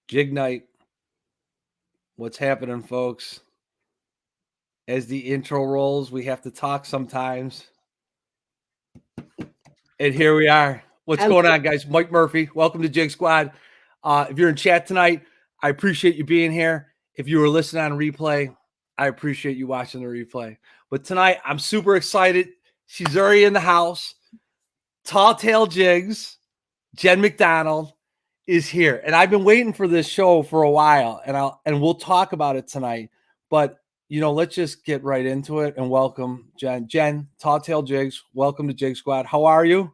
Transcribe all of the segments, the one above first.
Jig night. What's happening, folks? As the intro rolls, we have to talk sometimes. And here we are. What's Hello. going on, guys? Mike Murphy. Welcome to Jig Squad. If you're in chat tonight, I appreciate you being here. If you were listening on replay, I appreciate you watching the replay. But tonight, I'm super excited. She's already in the house. Tail Jigs, Jen McDonald is here. And I've been waiting for this show for a while, and we'll talk about it tonight. But let's just get right into it and welcome Jen. Jen, Tail Jigs, welcome to Jig Squad. How are you?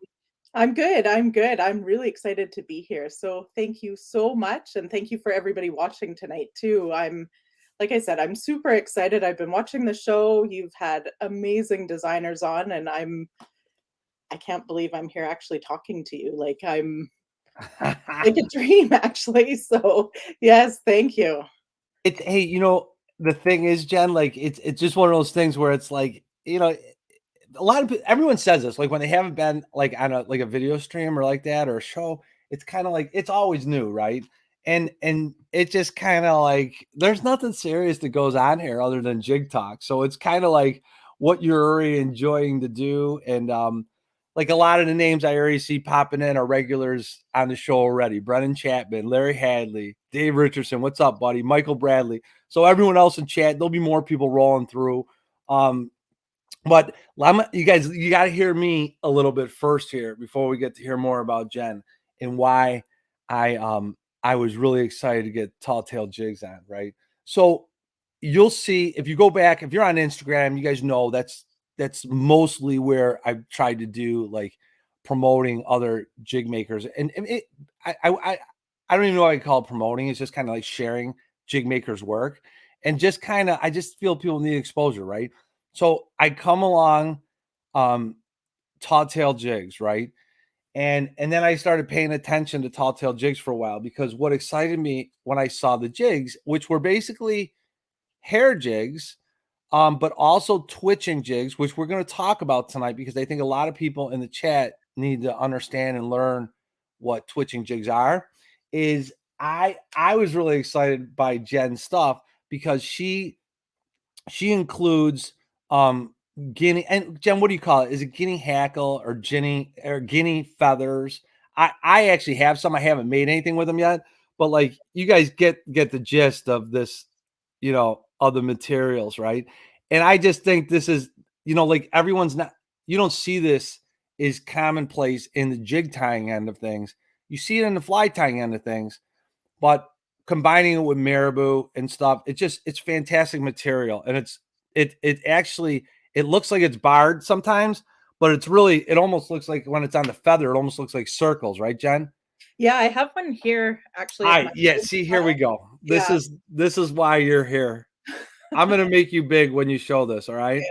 I'm good. I'm good. I'm really excited to be here. So thank you so much. And thank you for everybody watching tonight, too. Like I said, I'm super excited. I've been watching the show. You've had amazing designers on, and I can't believe I'm here actually talking to you. Like I'm like a dream, actually. So yes, thank you. Hey, the thing is, Jen, like it's just one of those things where it's like, a lot of everyone says this, like when they haven't been like on a video stream or like that or a show, it's kind of like it's always new, right? And it just kind of like there's nothing serious that goes on here other than jig talk. So it's kind of like what you're already enjoying to do. And like a lot of the names I already see popping in are regulars on the show already. Brennan Chapman, Larry Hadley, Dave Richardson. What's up, buddy? Michael Bradley. So everyone else in chat, there'll be more people rolling through. But you guys, you got to hear me a little bit first here before we get to hear more about Jen and why I was really excited to get Tail Jigs on, right? So you'll see if you go back, if you're on Instagram, you guys know that's mostly where I've tried to do like promoting other jig makers, and I don't even know what I call it promoting. It's just kind of like sharing jig makers' work, and just kind of I just feel people need exposure, right? So I come along, Tail Jigs, right? And then I started paying attention to Tail Jigs for a while because what excited me when I saw the jigs, which were basically hair jigs, but also twitching jigs, which we're going to talk about tonight because I think a lot of people in the chat need to understand and learn what twitching jigs are. Is I was really excited by Jen's stuff because she includes guinea, and Jen, what do you call it? Is it guinea hackle or guinea feathers? I actually have some. I haven't made anything with them yet, but like you guys get the gist of this, of the materials, right? And I just think this is, like everyone's not, you don't see this is commonplace in the jig tying end of things. You see it in the fly tying end of things, but combining it with Marabou and stuff, it's fantastic material. And it actually, it looks like it's barred sometimes, but it almost looks like when it's on the feather, it almost looks like circles, right, Jen? Yeah, I have one here actually at my Yeah, see, here we go. This yeah. is why you're here. I'm gonna make you big when you show this, all right?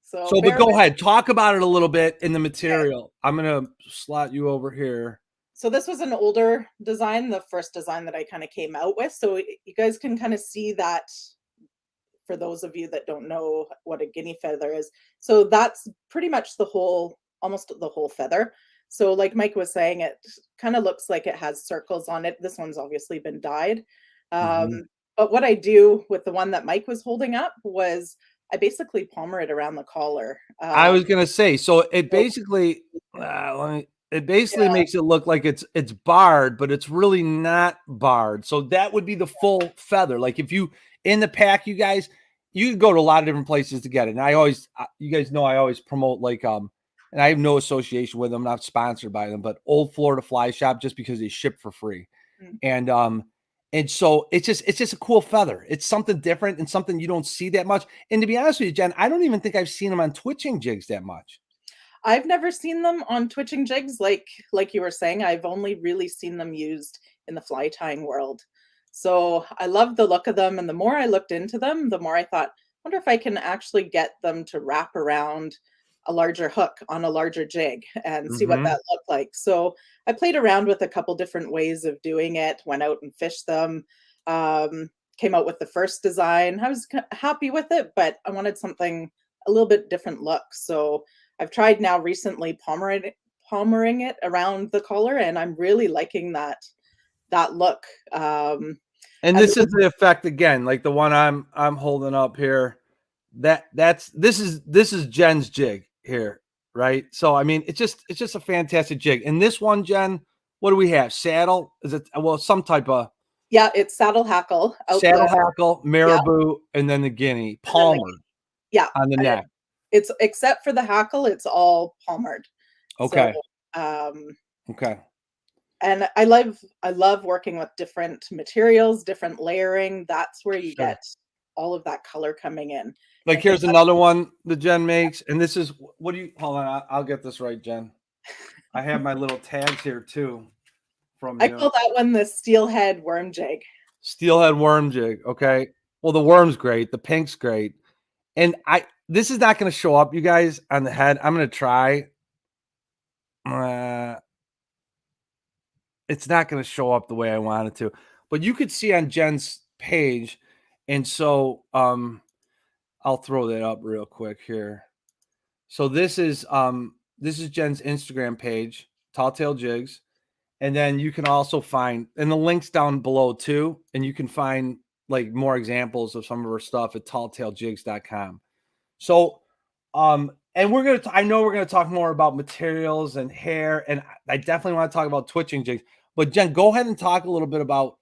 So So, but bear go with. ahead, talk about it a little bit in the material. I'm gonna slot you over here. So this was an older design, the first design that I kind of came out with. So you guys can kind of see that for those of you that don't know what a guinea feather is. So that's pretty much almost the whole feather. So like Mike was saying, it kind of looks like it has circles on it. This one's obviously been dyed. Um, Mhm. but what I do with the one that Mike was holding up was I basically palmer it around the collar. I was gonna say, so it So, basically, it basically yeah, makes it look like it's barred, but it's really not barred. So that would be the full feather. Like if you in the pack, you guys, you could go to a lot of different places to get it. And you guys know, I always promote like and I have no association with them, not sponsored by them, but Old Florida Fly Shop just because they ship for free. mm. And so it's just a cool feather. It's something different and something you don't see that much. And to be honest with you, Jen, I don't even think I've seen them on twitching jigs that much. I've never seen them on twitching jigs like you were saying. I've only really seen them used in the fly tying world. So I love the look of them, and the more I looked into them, the more I thought, wonder if I can actually get them to wrap around a larger hook on a larger jig and see what Mm-hmm. that looked like. So I played around with a couple different ways of doing it, went out and fished them, came out with the first design. I was happy with it, but I wanted something a little bit different look. So I've tried now recently palmering it around the collar, and I'm really liking that that look. And And this is the effect again, like the one I'm holding up here. This is Jen's jig here, right? So I mean, it's just a fantastic jig. And this one, Jen, what do we have? Saddle? Is it well some type of yeah, it's saddle hackle out saddle the hackle, yeah, Marabou, and then the guinea and then the palmer yeah, on the neck. it's except for the hackle, it's all palmered. So, Okay. um, Okay. and I love working with different materials, different layering. That's where you Sure. get all of that color coming in. And Like I think here's another one that Jen makes, and this is what do you hold on? I'll get this right, Jen. I have my little tags here too from I you. call that one the steelhead worm jig. Steelhead worm jig. Okay. Well, the worm's great. The pink's great. And this is not going to show up, you guys, on the head. I'm going to try. Uh, it's not going to show up the way I want it to, but you could see on Jen's page. And so, I'll throw that up real quick here. So this is Jen's Instagram page, Tall Tail Jigs. And then you can also find and the links down below too. And you can find like more examples of some of her stuff at talltailjigs.com. So and I know we're gonna talk more about materials and hair, and I definitely want to talk about twitching jigs. But Jen, go ahead and talk a little bit about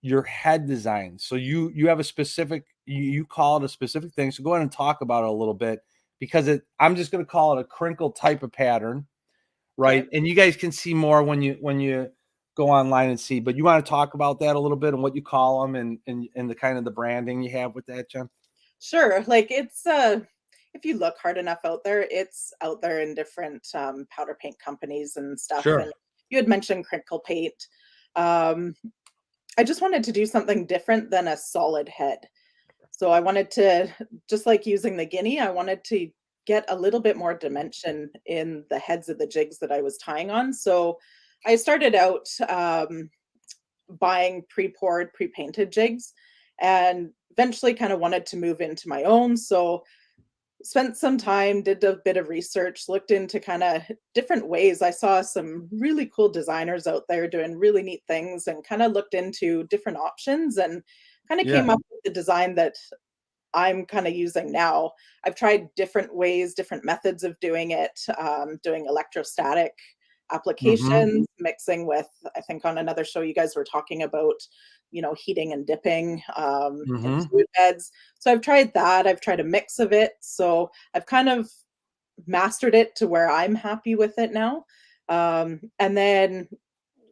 your head design. So you have a specific you call it a specific thing. So go ahead and talk about it a little bit because I'm just gonna call it a crinkle type of pattern, Okay. right? And you guys can see more when you go online and see. But you want to talk about that a little bit and what you call them and the kind of the branding you have with that, Jen? Sure. Like it's if you look hard enough out there, it's out there in different powder paint companies and stuff. And Sure. you had mentioned crinkle paint. Um, I just wanted to do something different than a solid head. So I wanted to, just like using the guinea, I wanted to get a little bit more dimension in the heads of the jigs that I was tying on. So I started out buying pre-poured, pre-painted jigs and eventually kind of wanted to move into my own. So spent some time, did a bit of research, looked into kind of different ways. I saw some really cool designers out there doing really neat things and kind of looked into different options and kind of Yeah. came up with the design that I'm kind of using now. I've tried different ways, different methods of doing it, doing electrostatic Mm-hmm. applications, mixing with, I think on another show you guys were talking about, heating and dipping in Mm-hmm. fluid beds. So I've tried that. I've tried a mix of it. So I've kind of mastered it to where I'm happy with it now. And then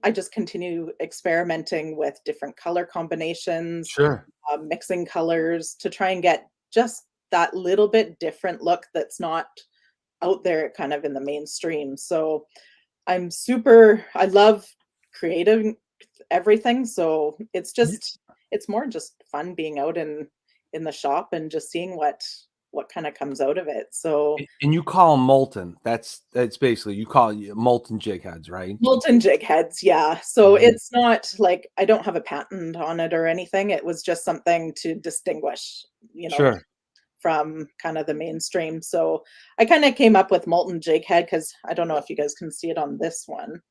I just continue experimenting with different color combinations, Sure. mixing colors to try and get just that little bit different look that's not out there kind of in the mainstream. So I love creating everything. So it's more just fun being out in the shop and just seeing what kind of comes out of it. So And you call them molten. That's basically you call it molten jig heads, right? molten jig heads, yeah. So Mhm. it's not like I don't have a patent on it or anything. It was just something to distinguish, you know, Sure. from kind of the mainstream. So I kind of came up with molten jig head because I don't know if you guys can see it on this one.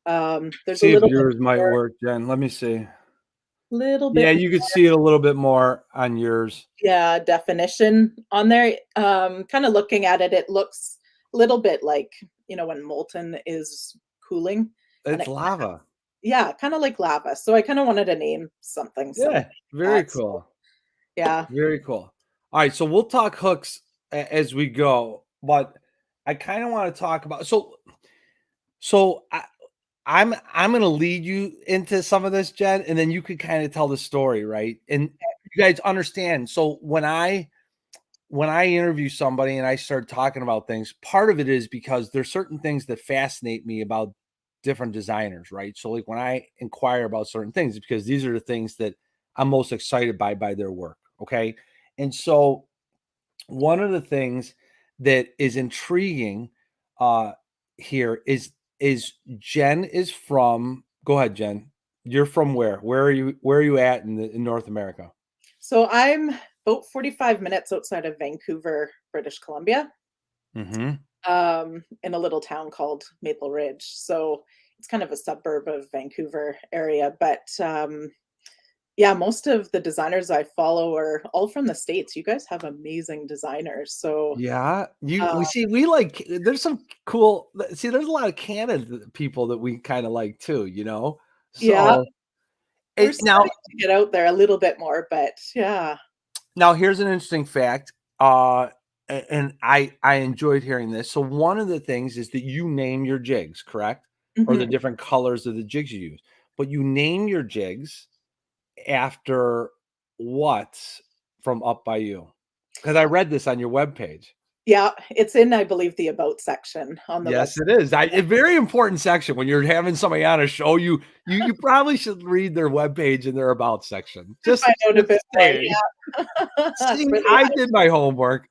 There's a See if little bit yours might more, work, Jen. Let me see. little Yeah, bit you could see it a little bit more on yours. yeah, definition on there. Kind of looking at it, it looks a little bit like, when molten is cooling and It's it lava. yeah, kind of like lava. So I kind of wanted to name something similar Yeah, to very that. So cool. yeah. Very cool. All right, so we'll talk hooks as we go, but I kind of want to talk about so I'm gonna lead you into some of this, Jen, and then you could kind of tell the story, right? And you guys understand. So when I interview somebody and I start talking about things, part of it is because there's certain things that fascinate me about different designers, right? So like when I inquire about certain things, it's because these are the things that I'm most excited by their work. Okay. And so one of the things that is intriguing uh here is Jen is from go ahead, Jen. You're from where? Where are you at in North America? So I'm about 45 minutes outside of Vancouver, British Columbia, Mm-hmm. in a little town called Maple Ridge. So it's kind of a suburb of Vancouver area, but yeah, most of the designers I follow are all from the States. You guys have amazing designers. So, Yeah, uh, we see we like there's some cool see, there's a lot of Canada people that we kinda like too, you know? yeah, So, we're now starting to get out there a little bit more, but yeah. here's an interesting fact, and I enjoyed hearing this. So one of the things is that you name your jigs, correct? Or the Mhm. different colors of the jigs you use, but you name your jigs after what from Up By You? Because I read this on your webpage. Yeah, it's in, I believe, the about section on the Yes, website. it is. A very important section when you're having somebody on a show. You probably should read their webpage and their about section. To find out a Just bit more, saying. yeah. See, For the I did my homework.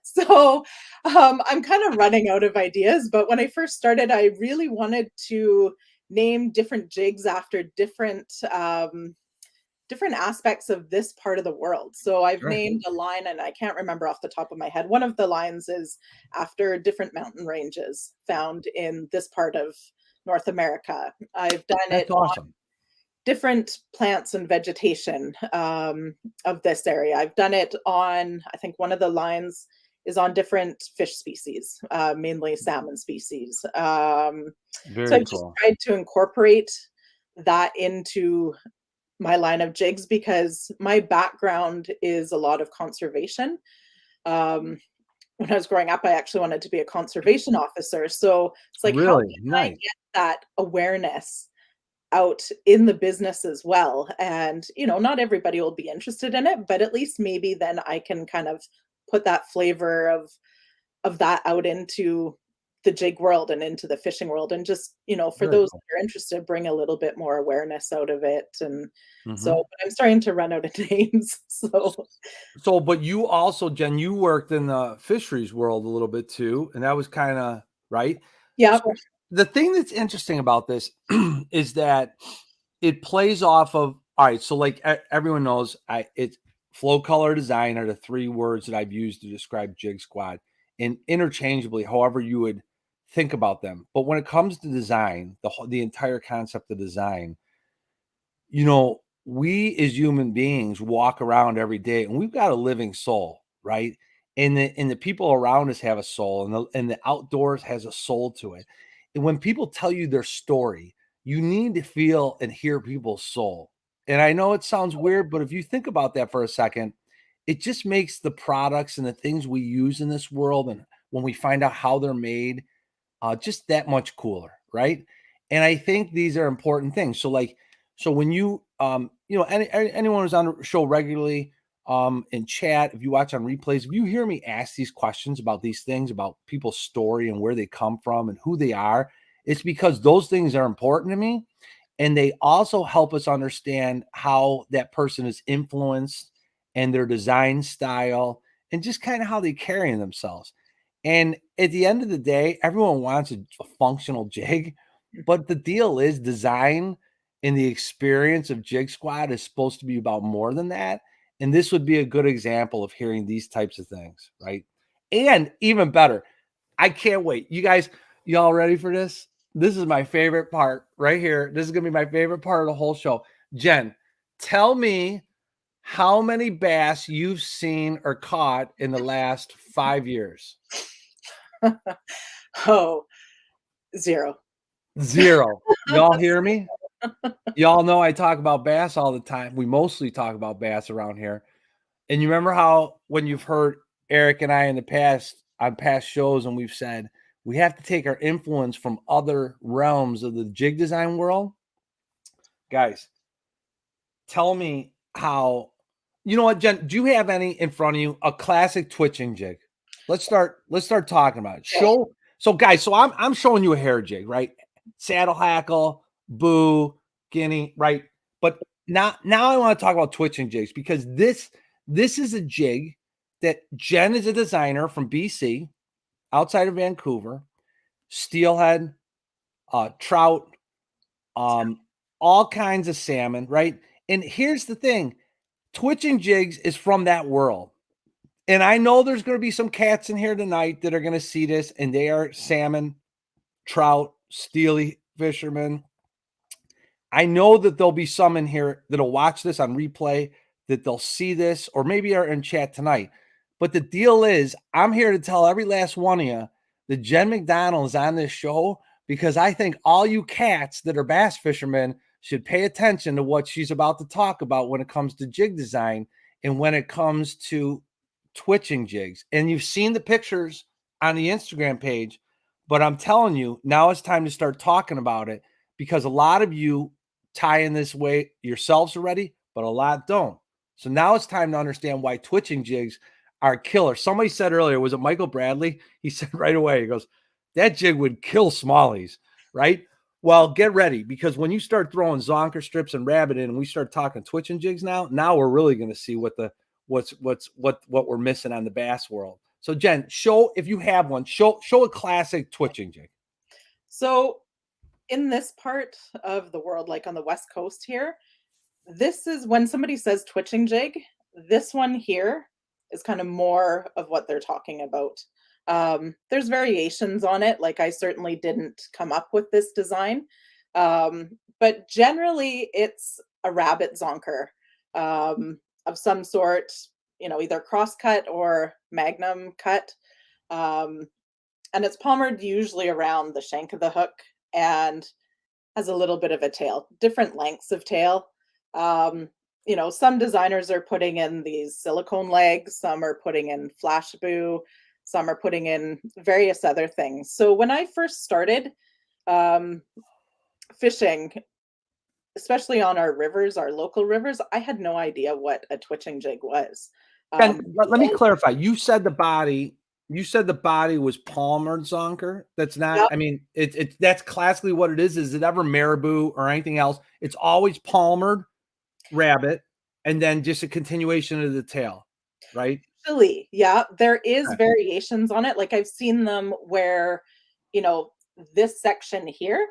So, I'm kind of running out of ideas, but when I first started, I really wanted to name different jigs after different aspects of this part of the world. So I've Sure. named a line, and I can't remember off the top of my head. One of the lines is after different mountain ranges found in this part of North America. I've done That's it awesome. different plants and vegetation of this area. I've done it on, I think one of the lines is on different fish species, mainly salmon species. So Very I've just cool. tried to incorporate that into my line of jigs because my background is a lot of conservation. Um, when I was growing up, I actually wanted to be a conservation officer. So it's like, how Really can I nice. get that awareness out in the business as well? And, not everybody will be interested in it, but at least maybe then I can kind of put that flavor of that out into the jig world and into the fishing world and just, for Very those cool. that are interested, bring a little bit more awareness out of it. And so, Mhm. but I'm starting to run out of names. So, So, but you also, Jen, you worked in the fisheries world a little bit too, and that was kinda right? yeah. So, the thing that's interesting about this is that it plays off of alright, so, like, everyone knows it's flow, color, design are the 3 words that I've used to describe Jig Squad, and interchangeably, however you would think about them. But when it comes to design, the entire concept of design, we as human beings walk around every day and we've got a living soul, right? And the people around us have a soul, and the outdoors has a soul to it. And when people tell you their story, you need to feel and hear people's soul. And I know it sounds weird, but if you think about that for a second, it just makes the products and the things we use in this world, and when we find out how they're made, just that much cooler, right? And I think these are important things. So, like, so when anyone who's on the show regularly, in chat, if you watch on replays, if you hear me ask these questions about these things, about people's story and where they come from and who they are, it's because those things are important to me, and they also help us understand how that person is influenced and their design style and just kind of how they carry themselves. And at the end of the day, everyone wants a functional jig, but the deal is design and the experience of Jig Squad is supposed to be about more than that. And this would be a good example of hearing these types of things, right? And even better, I can't wait. Y'all ready for this? This is my favorite part right here. This is going to be my favorite part of the whole show. Jen, tell me how many bass you've seen or caught in the last 5 years. Oh, 0. 0. Y'all hear me? Y'all know I talk about bass all the time. We mostly talk about bass around here. And you remember how when you've heard Eric and I in the past on past shows, and we've said we have to take our influence from other realms of the jig design world? Guys, tell me how you know what, Jen, do you have any in front of you? A classic twitching jig. Let's start talking about it. Okay. So I'm showing you a hair jig, right? Saddle hackle, boo, guinea, right? But now I want to talk about twitching jigs because this is a jig that Jen is a designer from BC, outside of Vancouver, steelhead, trout, um, all kinds of salmon, right? And here's the thing, twitching jigs is from that world. And I know there's going to be some cats in here tonight that are going to see this, and they are salmon, trout, steely fishermen. I know that there'll be some in here that'll watch this on replay, that they'll see this, or maybe are in chat tonight. But the deal is, I'm here to tell every last one of you that Jen McDonald is on this show because I think all you cats that are bass fishermen should pay attention to what she's about to talk about when it comes to jig design and when it comes to twitching jigs. And you've seen the pictures on the Instagram page, but I'm telling you, now it's time to start talking about it because a lot of you tie in this way yourselves already, but a lot don't. So now it's time to understand why twitching jigs are killer. Somebody said earlier, was it Michael Bradley? He said right away, he goes, that jig would kill smallies, right? Well, get ready because when you start throwing zonker strips and rabbit in and we start talking twitching jigs now we're really going to see what we're missing on the bass world. So Jen, show if you have one, show a classic twitching jig. So in this part of the world, like on the West Coast here, this is when somebody says twitching jig, this one here is kind of more of what they're talking about. There's variations on it. Like I certainly didn't come up with this design. But generally it's a rabbit zonker of some sort, either cross cut or magnum cut. And it's palmered usually around the shank of the hook and has a little bit of a tail, different lengths of tail. Some designers are putting in these silicone legs, some are putting in Flashabou, some are putting in various other things. So when I first started fishing, especially on our rivers, our local rivers, I had no idea what a twitching jig was. And let me clarify. You said the body was palmered zonker. That's not, Yep. I mean, that's classically what it is. Is it ever Marabou or anything else? It's always palmered rabbit and then just a continuation of the tail, right? Actually, yeah, there is Okay. variations on it. Like I've seen them where, this section here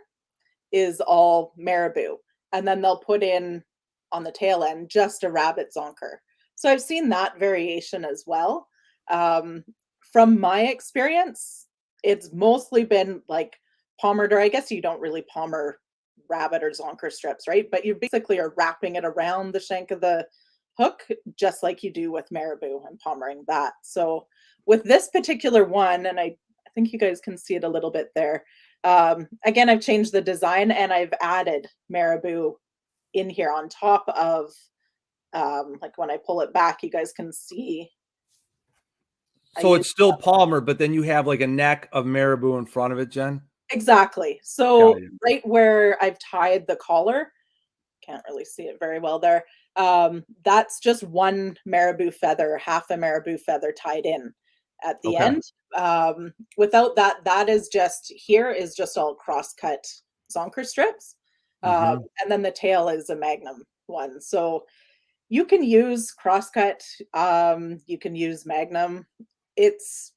is all marabou, and then they'll put in on the tail end just a rabbit zonker. So I've seen that variation as well. From my experience, it's mostly been like palmered, or I guess you don't really palmer rabbit or zonker strips, right? But you basically are wrapping it around the shank of the hook, just like you do with marabou and palmering that. So with this particular one, and I think you guys can see it a little bit there. Again, I've changed the design and I've added marabou in here on top of, like when I pull it back, you guys can see. So it's still palmer, but then you have like a neck of marabou in front of it, Jen? Exactly. Got So it. right where I've tied the collar, can't really see it very well there. That's just one marabou feather, half a marabou feather tied in at the Okay. end. Without that, that is just here is just all cross-cut zonker strips. Mhm. And then the tail is a magnum one. So you can use crosscut, you can use magnum.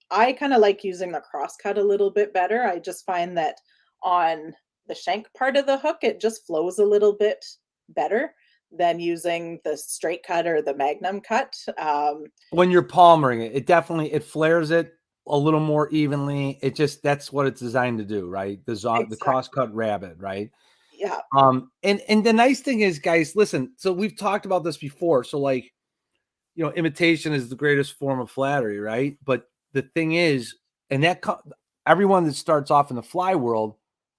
I kind of like using the crosscut a little bit better. I just find that on the shank part of the hook, it just flows a little bit better than using the straight cut or the magnum cut. When you're palmering it, it flares it a little more evenly. That's what it's designed to do, right? The Exactly. cross-cut rabbit, right? Yeah, And the nice thing is, guys, listen, so we've talked about this before. So like, imitation is the greatest form of flattery, right? But the thing is, and everyone that starts off in the fly world,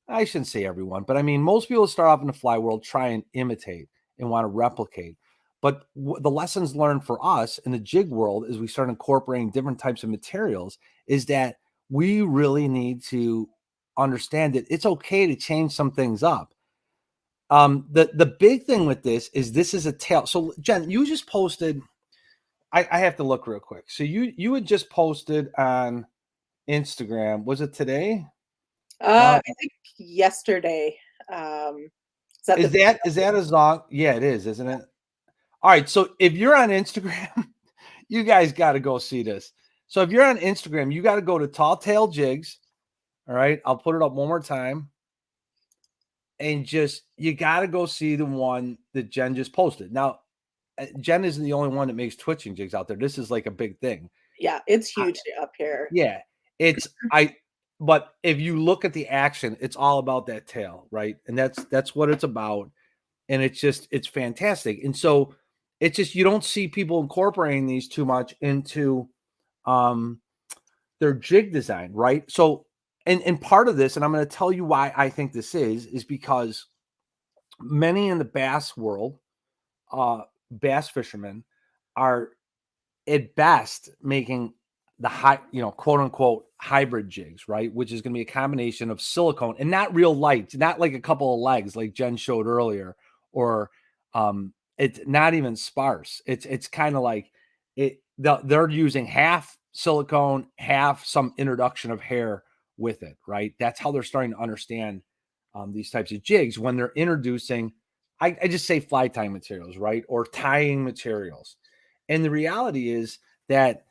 I shouldn't say everyone, but I mean, most people that start off in the fly world try and imitate and want to replicate. But the lessons learned for us in the jig world as we start incorporating different types of materials is that we really need to understand that it's okay to change some things up. The big thing with this is a tail. So Jen, you just posted. I have to look real quick. So you had just posted on Instagram. Was it today? I think yesterday. Is that the Is that a song? Yeah, it is, isn't it? All right. So if you're on Instagram, you guys got to go see this. So if you're on Instagram, you got to go to Tail Jigs. All right. I'll put it up one more time. And you got to go see the one that Jen just posted. Now, Jen isn't the only one that makes twitching jigs out there. This is like a big thing. Yeah, it's huge up here. Yeah, it's but if you look at the action, it's all about that tail, right? And that's what it's about. And it's fantastic. And so it's just you don't see people incorporating these too much into um their jig design, right? So and part of this, and I'm going to tell you why I think this is because many in the bass world, bass fishermen are at best making the high, quote unquote hybrid jigs, right? Which is going to be a combination of silicone and not real light, not like a couple of legs like Jen showed earlier, or it's not even sparse. It's kind of like they're using half silicone, half some introduction of hair with it, right? That's how they're starting to understand these types of jigs when they're introducing. I just say fly tying materials, right, or tying materials. And the reality is that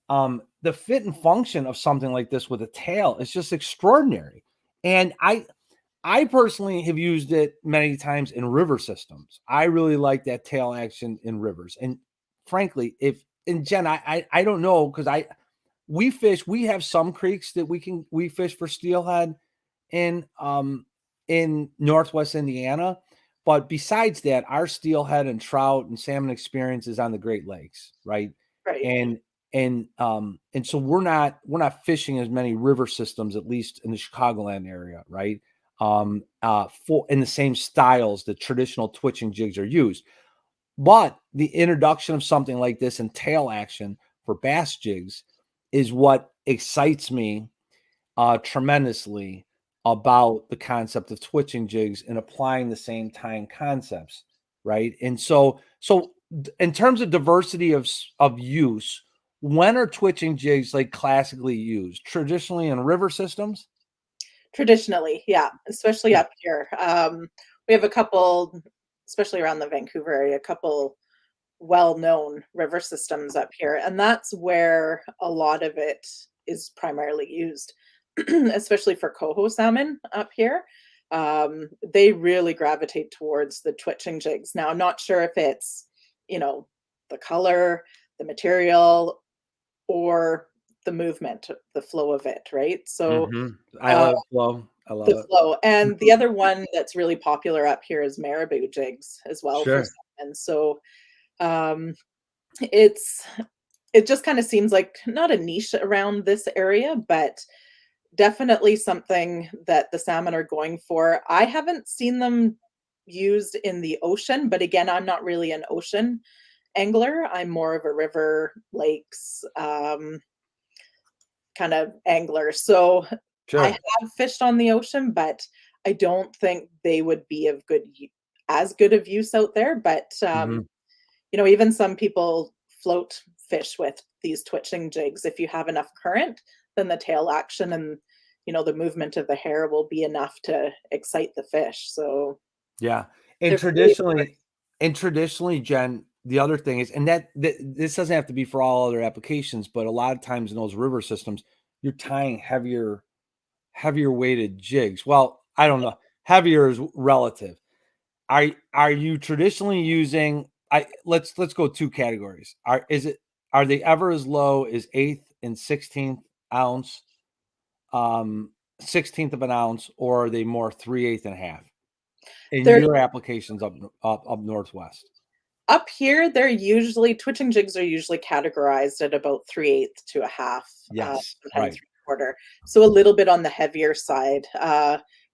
the fit and function of something like this with a tail is just extraordinary. And I personally have used it many times in river systems. I really like that tail action in rivers. And frankly, if and Jen, I don't know because we have some creeks that we fish for steelhead in Northwest Indiana. But besides that, our steelhead and trout and salmon experience is on the Great Lakes, right? Right. And and so we're not fishing as many river systems, at least in the Chicagoland area, right? For in the same styles that traditional twitching jigs are used. But the introduction of something like this and tail action for bass jigs is what excites me tremendously about the concept of twitching jigs and applying the same tying concepts, right? And so in terms of diversity of use, when are twitching jigs like classically used? Traditionally in river systems? Traditionally, yeah, especially Yeah. up here. We have a couple, especially around the Vancouver area, a couple well-known river systems up here, and that's where a lot of it is primarily used, especially for coho salmon up here. They really gravitate towards the twitching jigs. Now, I'm not sure if it's, you know, the color, the material, or the movement, the flow of it, right? So, I uh, love flow. I love the it. flow, and the other one that's really popular up here is Marabou jigs as well for Sure. salmon. So, um, it's it just kinda seems like not a niche around this area, but definitely something that the salmon are going for. I haven't seen them used in the ocean, but again, I'm not really an ocean angler. I'm more of a river, lakes, kind of angler. So I Sure. have fished on the ocean, but I don't think they would be of as good of use out there. But Mhm. even some people float fish with these twitching jigs. If you have enough current, then the tail action and the movement of the hair will be enough to excite the fish. So Yeah. And they're great. traditionally, Jen, the other thing is, and this doesn't have to be for all other applications, but a lot of times in those river systems, you're tying heavier weighted jigs. Well, I don't know. Heavier is relative. Are you traditionally using let's go two categories. Are they ever as low as eighth and 16th ounce, um 16th of an ounce, or are they more 3/8 and a half in They're your applications up northwest? Up here, they're usually twitching jigs are usually categorized at about 3/8 to a half, Yes, sometimes right. 3/4. So a little bit on the heavier side.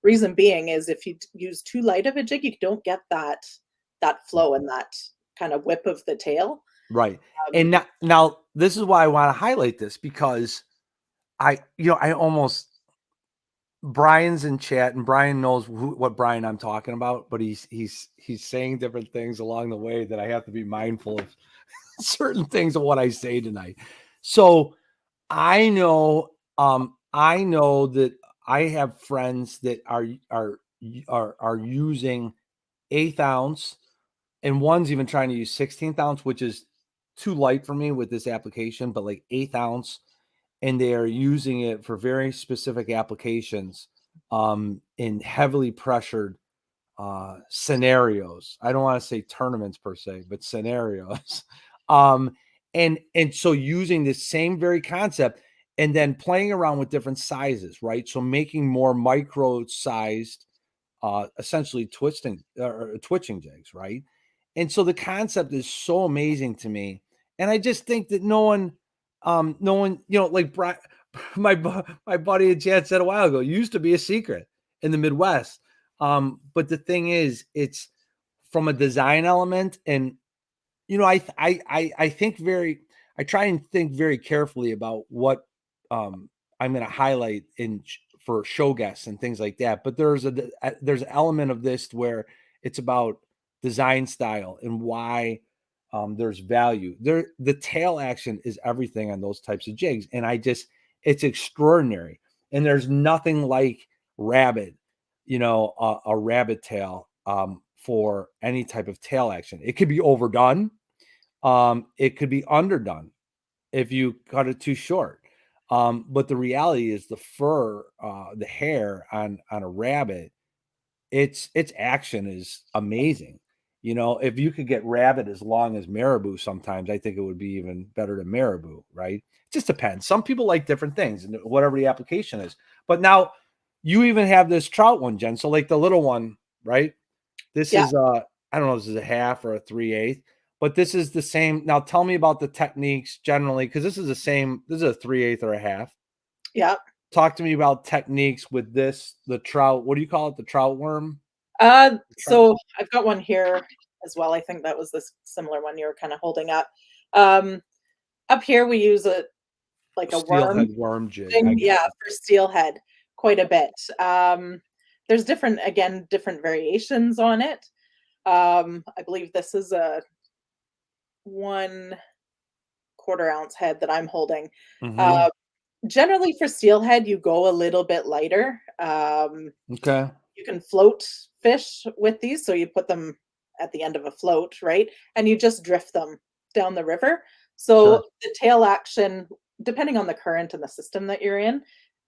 Reason being is if you use too light of a jig, you don't get that flow and that kind of whip of the tail. Right. Um, And now this is why I want to highlight this because I almost Brian's in chat and Brian knows what Brian I'm talking about, but he's saying different things along the way that I have to be mindful of certain things of what I say tonight. So I know that I have friends that are using eighth ounce, and one's even trying to use 16th ounce, which is too light for me with this application, but like eighth ounce, and they are using it for very specific applications in heavily pressured scenarios. I don't want to say tournaments per se, but scenarios. um, and so using this same very concept, and then playing around with different sizes, right? So making more micro sized, essentially twisting or twitching jigs, right? And so the concept is so amazing to me, and I just think that no one, like my buddy Chad said a while ago, used to be a secret in the Midwest. But the thing is, it's from a design element, and I think I try and think very carefully about what I'm going to highlight for show guests and things like that. But there's an element of this where it's about design style and why there's value. The tail action is everything on those types of jigs, and it's extraordinary. And there's nothing like rabbit, a rabbit tail for any type of tail action. It could be overdone. It could be underdone if you cut it too short. But the reality is the fur, the hair on a rabbit, its action is amazing. If you could get rabbit as long as Marabou, sometimes I think it would be even better than Marabou, right? It just depends. Some people like different things and whatever the application is. But now you even have this trout one, Jen. So like the little one, right? This Yeah. is I don't know if this is a half or a 3/8, but this is the same. Now tell me about the techniques generally, because this is the same. This is a 3/8 or a half. Yeah. Talk to me about techniques with this, the trout. What do you call it? The trout worm? Trout So I've got one here as well. I think that was this similar one you were kind of holding up. Um, Up here we use a like a worm steelhead worm jig. I thing, got yeah, it. for steelhead quite a bit. There's different variations on it. I believe this is a 1/4 ounce head that I'm holding. Mm-hmm. Uh, Generally for steelhead, you go a little bit lighter. Okay. You can float fish with these, so you put them at the end of a float, right? And you just drift them down the river. Sure. So the tail action, depending on the current and the system that you're in,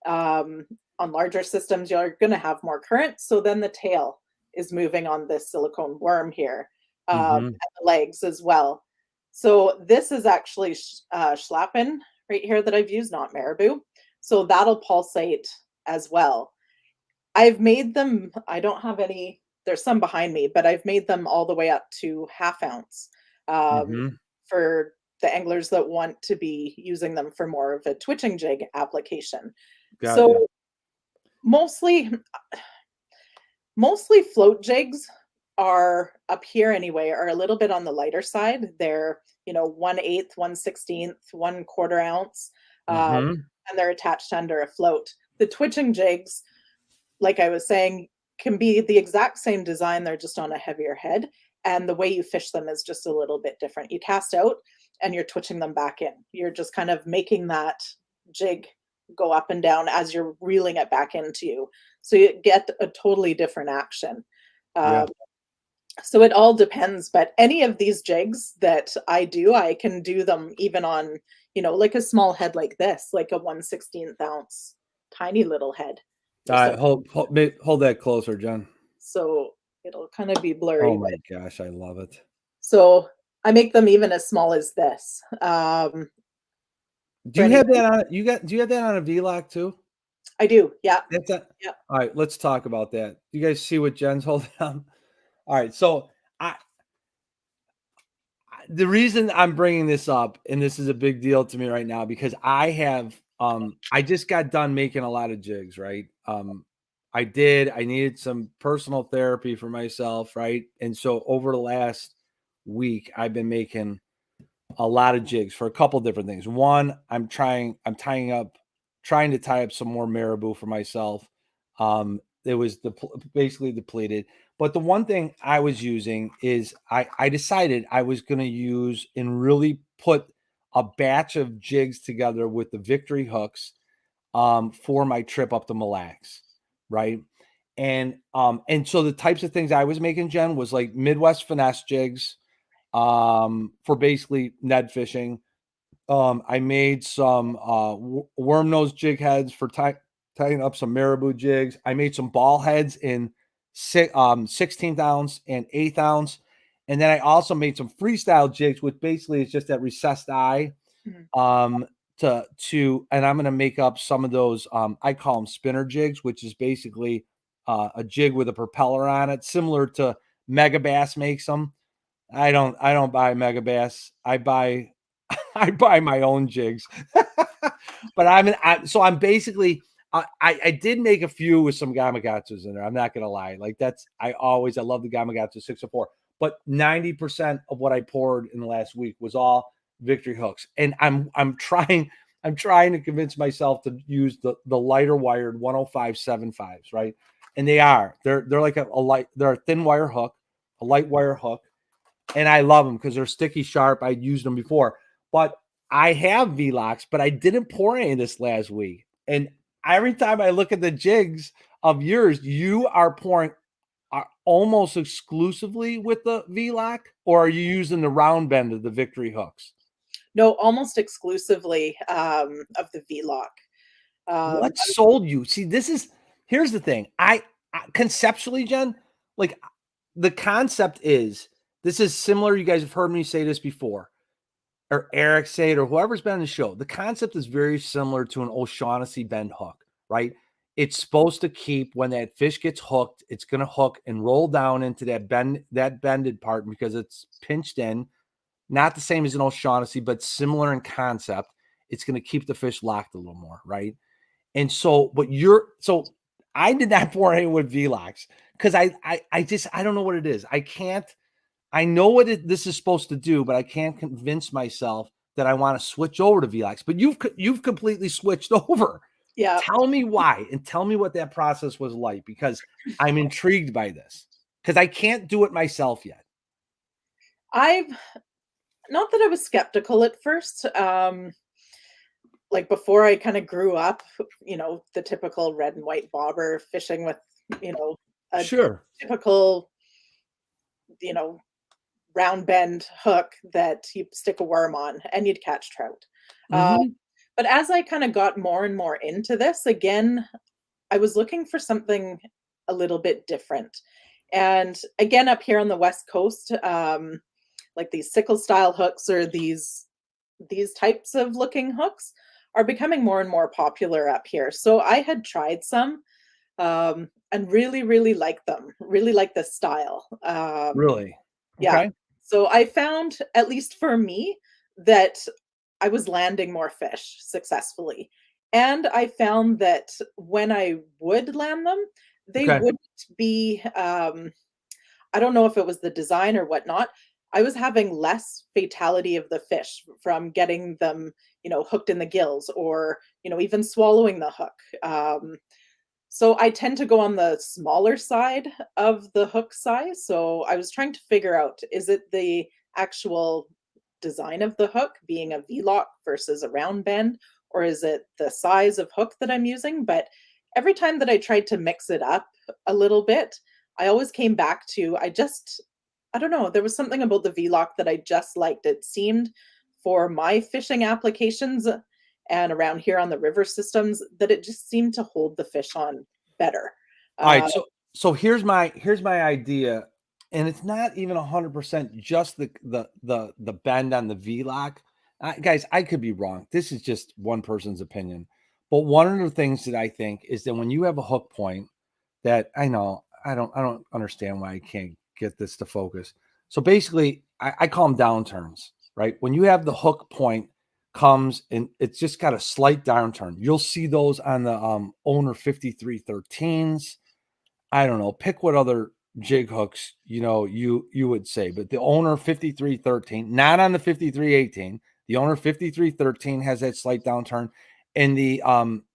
on larger systems, you're going to have more current. So then the tail is moving on this silicone worm here, Mm-hmm. and the legs as well. So this is actually schlappen right here that I've used, not Marabou. So that'll pulsate as well. I've made them, I don't have any, there's some behind me, but I've made them all the way up to 1/2 ounce, um, Mm-hmm. for the anglers that want to be using them for more of a twitching jig application. Got you. So mostly mostly float jigs are up here anyway, are a little bit on the lighter side. They're, 1/8, 1/16, 1/4 ounce, um, Mm-hmm. and they're attached under a float. The twitching jigs, like I was saying, can be the exact same design, they're just on a heavier head, and the way you fish them is just a little bit different. You cast out and you're twitching them back in. You're just kind of making that jig go up and down as you're reeling it back into you. So you get a totally different action. Yeah. Um, so it all depends, but any of these jigs that I do, I can do them even on, like a small head like this, like a 1/16 ounce tiny little head All or right. something. Hold that closer, Jen. So it'll kind of be Oh blurry, but my gosh, I love it. so I make them even as small as this. Do For you have anybody, that on? Do you have that on a V-Lock too? I do. Yeah. That's a Yeah. All right, let's talk about that. You guys see what Jen's holding on? All right, so I the reason I'm bringing this up, and this is a big deal to me right now, because I just got done making a lot of jigs, right? I needed some personal therapy for myself, right? And so over the last week, I've been making a lot of jigs for a couple different things. One, trying to tie up some more Marabou for myself. It was basically depleted. But the one thing I was using is I decided I was going to use and really put a batch of jigs together with the Victory hooks for my trip up to Mille Lacs, right? And so the types of things I was making, Jen, was like Midwest finesse jigs for basically Ned fishing. I made some worm nose jig heads for tying up some Marabou jigs. I made some ball heads in 16th ounce and 8th ounce. And then I also made some freestyle jigs, which basically is just that recessed eye Mhm. um, and I'm going to make up some of those. I call them spinner jigs, which is basically a jig with a propeller on it, similar to Megabass makes them. I don't buy Megabass. I buy I buy my own jigs. But I'm basically I did make a few with some Gamakatsus in there. I'm not gonna lie. Like I love the Gamakatsu 604, but 90% of what I poured in the last week was all victory hooks. And I'm trying to convince myself to use the lighter wired 105.75s, right? And they're like they're a thin wire hook, a light wire hook, and I love them because they're sticky sharp. I used them before, but I have V-locks, but I didn't pour any this last week. And every time I look at the jigs of yours, you are pouring almost exclusively with the V-lock, or are you using the round bend of the Victory hooks? No, almost exclusively of the V-lock. What sold you? See, here's the thing. I conceptually, Jen, like the concept is this is similar. You guys have heard me say this before, or Eric say it, or whoever's been on the show. The concept is very similar to an O'Shaughnessy bend hook, right? It's supposed to keep when that fish gets hooked, it's going to hook and roll down into that bended part because it's pinched in. Not the same as an O'Shaughnessy, but similar in concept. It's going to keep the fish locked a little more, right? And so, so I did not pour any with V-locks because I don't know what it is. I know what this is supposed to do, but I can't convince myself that I want to switch over to V-locks. But you've completely switched over. Yeah. Tell me why, and tell me what that process was like, because I'm intrigued by this because I can't do it myself yet. I've not that I was skeptical at first. Like before I kind of grew up, the typical red and white bobber fishing with, a Sure. typical, you know, round bend hook that you stick a worm on and you'd catch trout. Uh, Mm-hmm. but as I kind of got more and more into this, again, I was looking for something a little bit different. And again, up here on the West Coast, like these sickle style hooks or these types of looking hooks are becoming more and more popular up here. So I had tried some and really, really like them, really like the style. Really? Yeah. Okay. So I found, at least for me, that I was landing more fish successfully. And I found that when I would land them, they Okay. wouldn't be, I don't know if it was the design or whatnot. I was having less fatality of the fish from getting them, hooked in the gills or, even swallowing the hook. So I tend to go on the smaller side of the hook size. So I was trying to figure out, is it the actual design of the hook being a V-lock versus a round bend, or is it the size of hook that I'm using? But every time that I tried to mix it up a little bit, I always came back to I don't know, there was something about the V-lock that I just liked. It seemed for my fishing applications and around here on the river systems that it just seemed to hold the fish on better. All right. Uh, So here's my idea, and it's not even 100% just the bend on the V-lock. Guys, I could be wrong. This is just one person's opinion. But one of the things that I think is that when you have a hook point that I know I don't understand why I can't get this to focus. So basically, I call them downturns, right? When you have the hook point comes and it's just got a slight downturn. You'll see those on the owner 5313s. I don't know, pick what other jig hooks, you would say, but the owner 5313, not on the 5318. The owner 5313 has that slight downturn, and the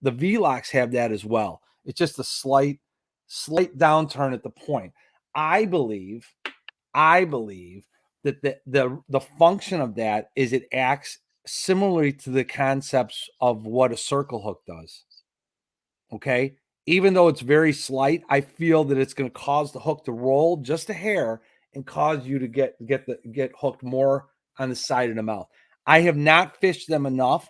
V-locks have that as well. It's just a slight downturn at the point. I believe I believe that the function of that is it acts similarly to the concepts of what a circle hook does. Okay. Even though it's very slight, I feel that it's going to cause the hook to roll just a hair and cause you to get hooked more on the side of the mouth. I have not fished them enough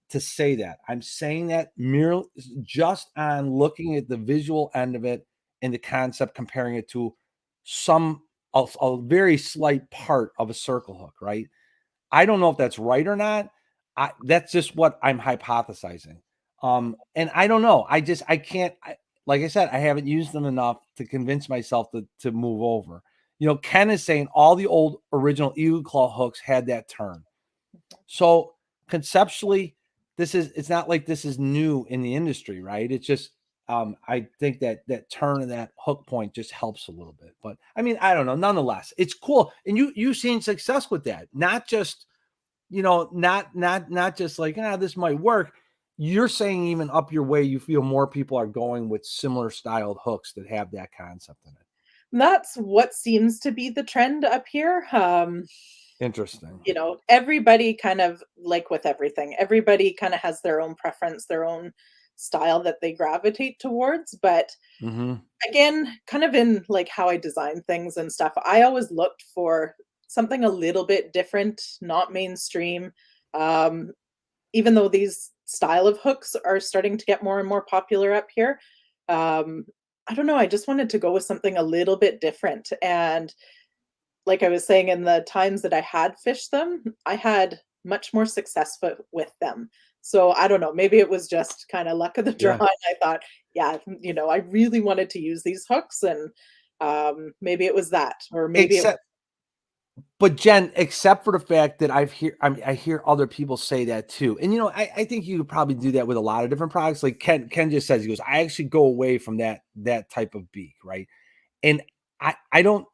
to say that. I'm saying that merely just on looking at the visual end of it and the concept, comparing it to a very slight part of a circle hook, right? I don't know if that's right or not. that's just what I'm hypothesizing. And I don't know. I can't. Like I said, I haven't used them enough to convince myself to move over. You know, Ken is saying all the old original Eagle Claw hooks had that turn. So conceptually, it's not like this is new in the industry, right? It's just I think that turn and that hook point just helps a little bit. But I mean, I don't know. Nonetheless, it's cool. And you've seen success with that, not just not just like, this might work. You're saying even up your way, you feel more people are going with similar styled hooks that have that concept in it. That's what seems to be the trend up here. Interesting. Everybody kind of, like with everything, everybody kind of has their own preference, their own style that they gravitate towards. But Mm-hmm. again, kind of in like how I design things and stuff, I always looked for something a little bit different, not mainstream. Um, Even though these style of hooks are starting to get more and more popular up here, um, I don't know, I just wanted to go with something a little bit different. And like I was saying, in the times that I had fished them, I had much more success with them. So I don't know, maybe it was just kind of luck of the draw. Yeah. And I thought, yeah, I really wanted to use these hooks, and maybe it was that, or maybe it. Except But Jen, except for the fact that I hear other people say that too. And I think you could probably do that with a lot of different products. Like Ken just says, he goes, I actually go away from that type of beak, right? And I don't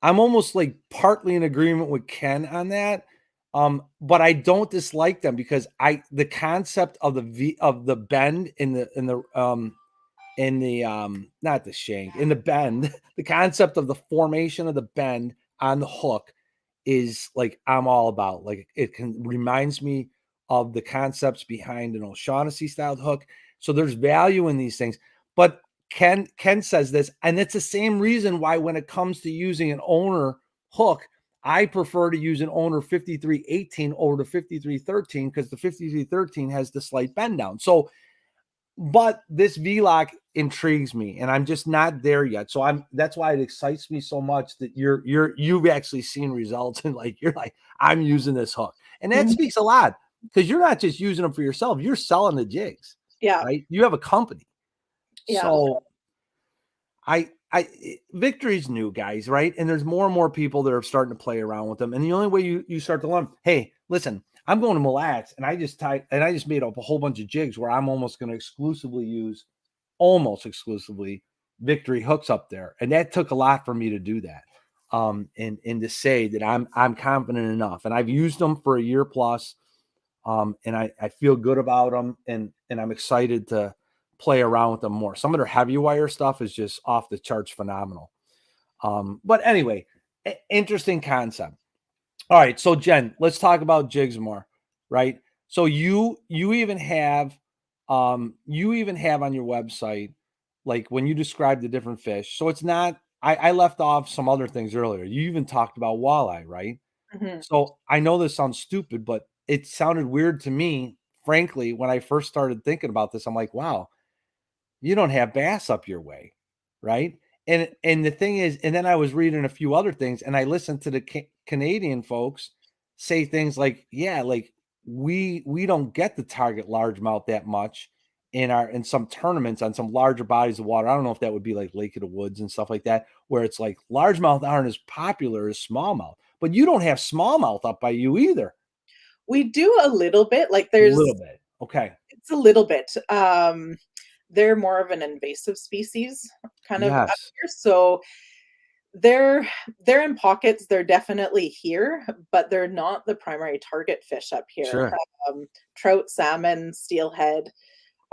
I'm almost like partly in agreement with Ken on that. But I don't dislike them because the concept of the bend in the not the shank, in the bend, the concept of the formation of the bend on the hook is like I'm all about. Like reminds me of the concepts behind an O'Shaughnessy styled hook. So there's value in these things. But Ken says this, and it's the same reason why when it comes to using an owner hook, I prefer to use an owner 5318 over the 5313 because the 5313 has the slight bend down. So but this V-lock intrigues me, and I'm just not there yet. So that's why it excites me so much that you've actually seen results, and like you're like, I'm using this hook. And that Mhm. speaks a lot because you're not just using them for yourself, you're selling the jigs, Yeah, right? You have a company. yeah. So Victory's new, guys, right? And there's more and more people that are starting to play around with them. And the only way you start to learn, hey, listen, I'm going to Mille Lacs, and I just made up a whole bunch of jigs where I'm almost going to use almost exclusively Victory hooks up there. And that took a lot for me to do that. And to say that I'm confident enough. And I've used them for a year plus. And I feel good about them, and I'm excited to play around with them more. Some of their heavy wire stuff is just off the charts phenomenal. But anyway, interesting concept. All right, so Jen, let's talk about jigs more, right? So you even have on your website, like when you describe the different fish. So it's not I left off some other things earlier. You even talked about walleye, right? Mhm. So I know this sounds stupid, but it sounded weird to me, frankly, when I first started thinking about this. I'm like, wow, you don't have bass up your way, right? And the thing is, and then I was reading a few other things, and I listened to the Canadian folks say things like, yeah, like we don't get the target largemouth that much in some tournaments on some larger bodies of water. I don't know if that would be like Lake of the Woods and stuff like that, where it's like largemouth aren't as popular as smallmouth, but you don't have smallmouth up by you either. We do a little bit, like, A there's little bit. Okay. it's a little bit. They're more of an invasive species kind of up Yes. here, so they're they're in pockets, they're definitely here, but they're not the primary target fish up here. Sure. Trout, salmon, steelhead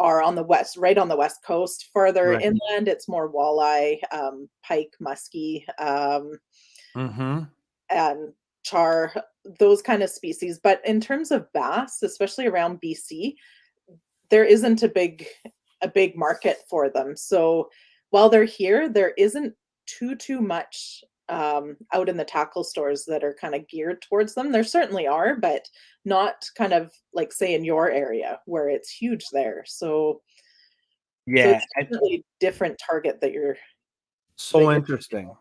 are on the right on the West Coast. Further Right. inland, it's more walleye, pike, muskie, Mm-hmm. and char, those kind of species. But in terms of bass, especially around BC, there isn't a big market for them. So while they're here, there isn't too much out in the tackle stores that are kind of geared towards them. There certainly are, but not kind of like say in your area where it's huge there. So Yeah. it's definitely different target that you're So that you're. interesting.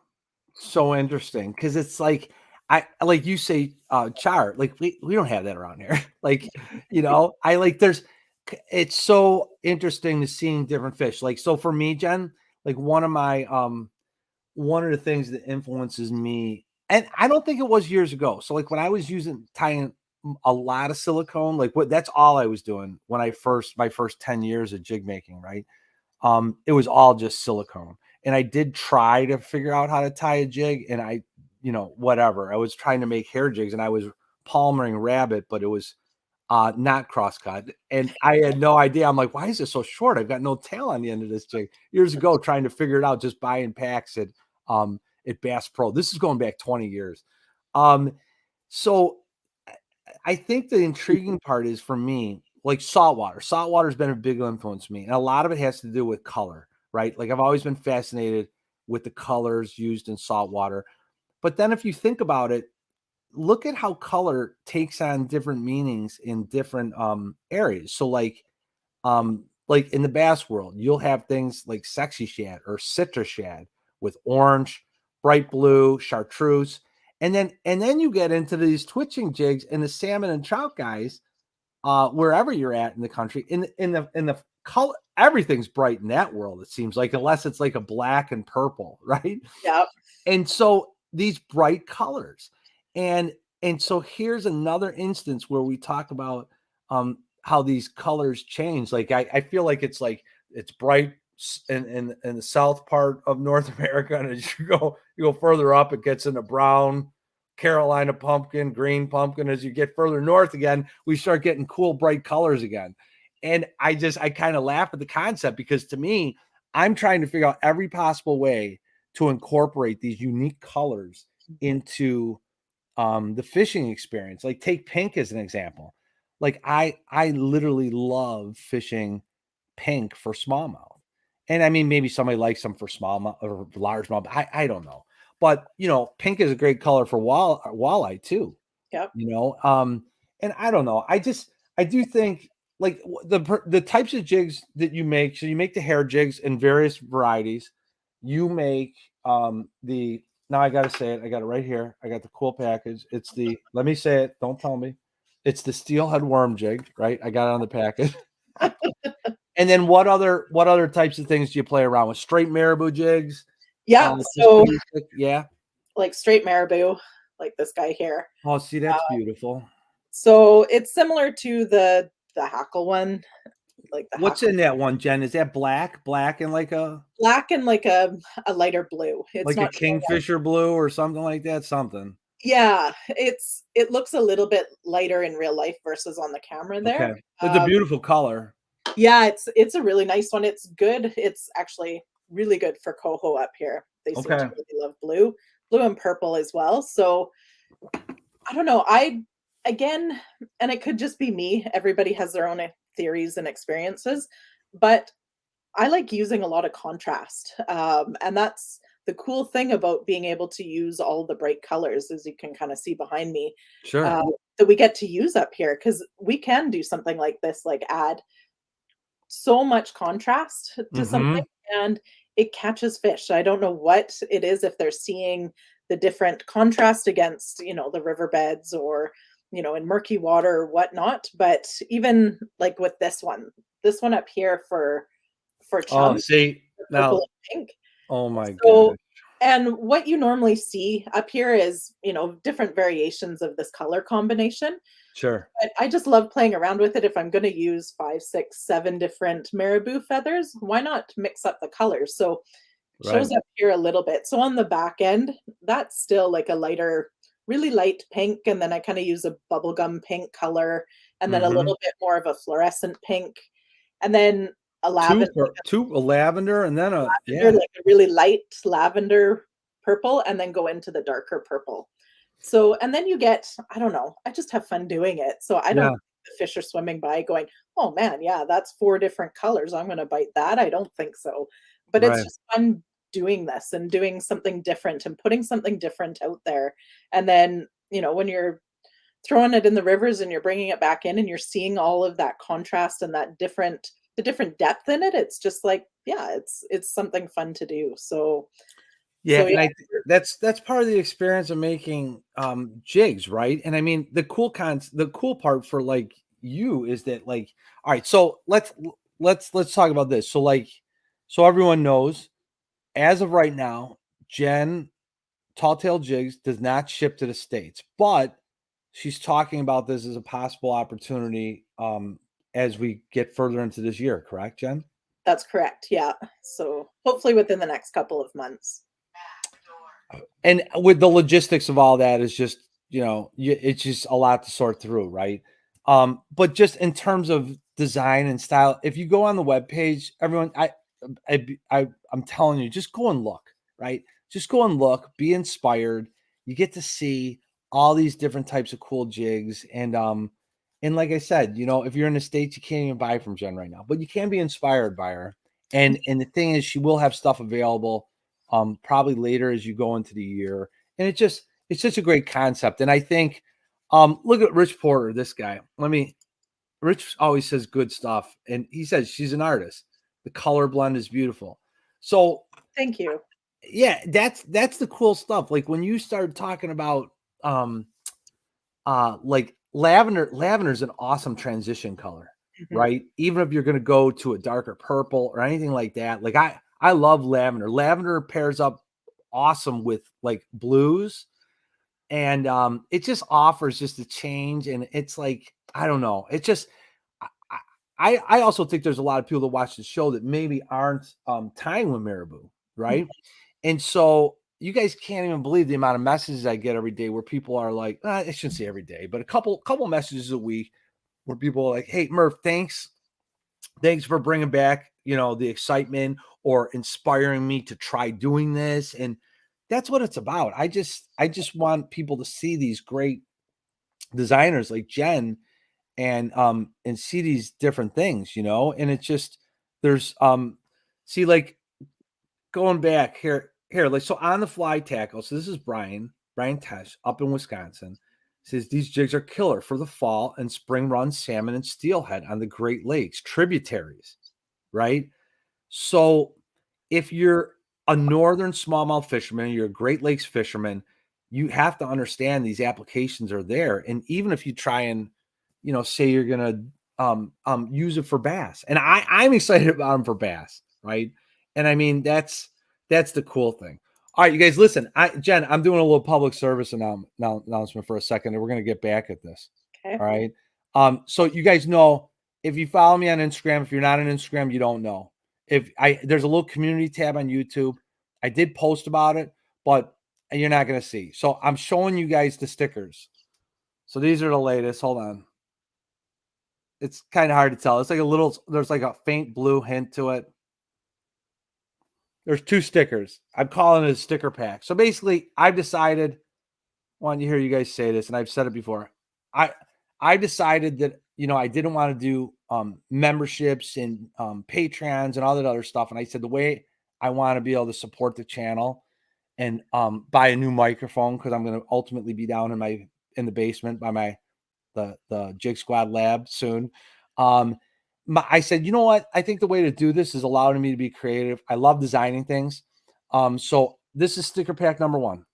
So interesting because it's like I like you say, char, like we don't have that around here. Like, I like it's so interesting to seeing different fish. Like, so for me, Jen, like one of the things that influences me, and I don't think it was years ago. So like when I was tying a lot of silicone, like that's all I was doing when my first 10 years of jig making, right? It was all just silicone. And I did try to figure out how to tie a jig, and whatever. I was trying to make hair jigs, and I was palmering rabbit, but it was not crosscut. And I had no idea. I'm like, why is it so short? I've got no tail on the end of this jig. Years ago, trying to figure it out, just buying packs at Bass Pro. This is going back 20 years. Um, so I think the intriguing part is for me, like saltwater. Saltwater has been a big influence to me. And a lot of it has to do with color, right? Like I've always been fascinated with the colors used in saltwater. But then if you think about it, look at how color takes on different meanings in different areas. So like in the bass world, you'll have things like sexy shad or citrus shad with orange, bright blue, chartreuse. And then you get into these twitching jigs and the salmon and trout guys, wherever you're at in the country, in the color, everything's bright in that world, it seems like, unless it's like a black and purple, right? Yeah. And so these bright colors. And and so here's another instance where we talk about how these colors change. Like I feel like it's bright in the south part of North America, and as you go further up, it gets into brown, Carolina pumpkin, green pumpkin. As you get further north again, we start getting cool bright colors again. And I kind of laugh at the concept, because to me, I'm trying to figure out every possible way to incorporate these unique colors into the fishing experience. Like take pink as an example. Like I literally love fishing pink for smallmouth. And I mean, maybe somebody likes them for smallmouth or largemouth. I don't know. But pink is a great color for walleye too. Yep. You know, and I don't know. I do think like the types of jigs that you make. So you make the hair jigs in various varieties. You make the now I gotta say it. I got it right here. I got the cool package. It's the let me say it. Don't tell me. It's the steelhead worm jig, right? I got it on the package. And then what other types of things do you play around with? Straight marabou jigs, Yeah. just So basic, yeah. like straight marabou, like this guy here. Oh, see, Uh, that's beautiful. so it's similar to the hackle one, like the What's hackle in that one, Jen? Is that black and black and like a lighter blue. It's like a not showing up. kingfisher blue or something like that? Something. Yeah, it looks a little bit lighter in real life versus on the camera there. Okay. It's a beautiful color. Yeah, it's a really nice one. It's good. It's actually really good for coho up here. They seem to Okay. really love blue and purple as well. So I don't know. Again, and it could just be me. Everybody has their own theories and experiences, but I like using a lot of contrast. And that's the cool thing about being able to use all the bright colors, as you can kind of see behind me, Sure. uh, that we get to use up here, because we can do something like this, like add so much contrast to something, Mhm. and it catches fish. I don't know what it is, if they're seeing the different contrast against, the riverbeds, or, in murky water or whatnot. But even like with this one up here for Oh, chum, see, the purple now and pink. oh my So gosh. and what you normally see up here is, different variations of this color combination. Sure. But I just love playing around with it. If I'm gonna use 5, 6, 7 different marabou feathers, why not mix up the colors? So, Right. shows up here a little bit. So on the back end, that's still like a lighter, really light pink, and then I kinda use a bubblegum pink color, and then a Mhm. little bit more of a fluorescent pink, and then a 2 a lavender and then a lavender, yeah. like a really light lavender purple, and then go into the darker purple. So and then you get, I don't know, I just have fun doing it. So I don't Yeah. think the fish are swimming by going, "Oh, man, yeah, that's 4 different colors. I'm gonna bite that." I don't think so. But it's Right. just fun doing this and doing something different and putting something different out there. And then, when you're throwing it in the rivers and you're bringing it back in and you're seeing all of that contrast and that different depth in it, it's just like, yeah, it's something fun to do. So Yeah, So yeah, and that's part of the experience of making jigs, right? And I mean, the cool part for like you is that like, all right, so let's talk about this. So like, so everyone knows, as of right now, Jen Tall Tail Jigs does not ship to the States, but she's talking about this as a possible opportunity as we get further into this year, correct, Jen? that's correct. Yeah. So hopefully within the next couple of months. And with the logistics of all that is just, it's just a lot to sort through, right? But just in terms of design and style, if you go on the webpage, everyone, I'm telling you, just go and look, right? Just go and look, be inspired. You get to see all these different types of cool jigs. And like I said, if you're in the States, you can't even buy from Jen right now, but you can be inspired by her. And the thing is, she will have stuff available probably later as you go into the year. And it's such a great concept. And I think, look at Rich Porter, this guy. Rich always says good stuff. And he says she's an artist. The color blend is beautiful. So Thank you. yeah, that's the cool stuff. Like when you start talking about, like lavender's an awesome transition color, Mhm. right? Even if you're going to go to a darker purple or anything like that. Like I love lavender pairs up awesome with like blues, and it just offers just a change. And it's like, I don't know, it just, I also think there's a lot of people that watch the show that maybe aren't tying with Marabou, right? And so you guys can't even believe the amount of messages I get every day where people are like, I shouldn't say every day, but a couple messages a week where people are like, "Hey, Murph, thanks for bringing back, the excitement or inspiring me to try doing this." And that's what it's about. I just want people to see these great designers like Jen and see these different things, and it's just, there's see, like, going back here, like, so on the fly tackle. So this is Brian Tesh up in Wisconsin. Says these jigs are killer for the fall and spring run salmon and steelhead on the Great Lakes tributaries, right? So if you're a northern smallmouth fisherman, you're a Great Lakes fisherman, you have to understand these applications are there. And even if you try and, say you're gonna use it for bass, and I'm excited about them for bass, right? And I mean, that's the cool thing. All right, you guys, listen. Jen, I'm doing a little public service announcement for a second, and we're gonna get back at this. Okay. All right. So you guys know, if you follow me on Instagram, if you're not on Instagram, you don't know. If I There's a little community tab on YouTube. I did post about it, but you're not gonna see. So I'm showing you guys the stickers. So these are the latest. Hold on. It's kind of hard to tell. It's like there's like a faint blue hint to it. There's two stickers. I'm calling it a sticker pack. So basically, I've decided, I want to hear you guys say this, and I've said it before. I I decided that, I didn't want to do memberships and Patreons and all that other stuff. And I said the way I want to be able to support the channel and buy a new microphone, because I'm going to ultimately be down in the basement by the Jig Squad lab soon. Um, I said, you know what? I think the way to do this is allowing me to be creative. I love designing things. So this is sticker pack number one.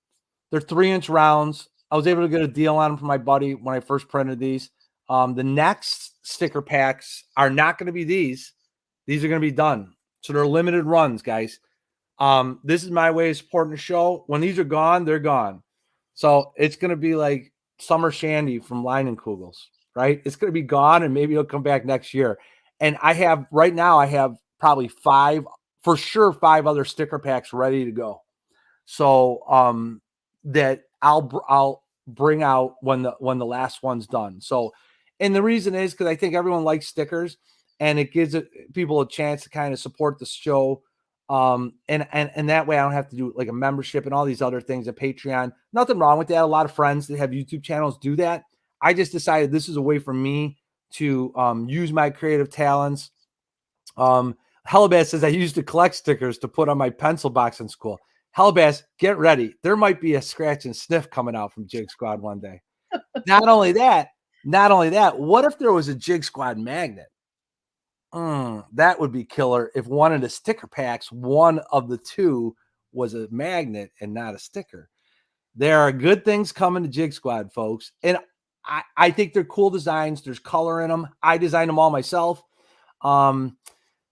They're 3-inch rounds. I was able to get a deal on them from my buddy when I first printed these. The next sticker packs are not going to be these. These are going to be done. So they're limited runs, guys. This is my way of supporting the show. When these are gone, they're gone. So it's going to be like Summer Shandy from Leinenkugels, right? It's going to be gone, and maybe it'll come back next year. And right now, I have probably for sure, 5 other sticker packs ready to go. So that I'll bring out when the last one's done. So, and the reason is because I think everyone likes stickers, and it gives people a chance to kind of support the show. And that way I don't have to do like a membership and all these other things, a Patreon. Nothing wrong with that. A lot of friends that have YouTube channels do that. I just decided this is a way for me to use my creative talents. Hellabass says I used to collect stickers to put on my pencil box in school. Hellabass, get ready. There might be a scratch and sniff coming out from Jig Squad one day. Not only that, what if there was a Jig Squad magnet? That would be killer if one of the sticker packs, one of the two, was a magnet and not a sticker. There are good things coming to Jig Squad, folks. And I think they're cool designs. There's color in them. I designed them all myself.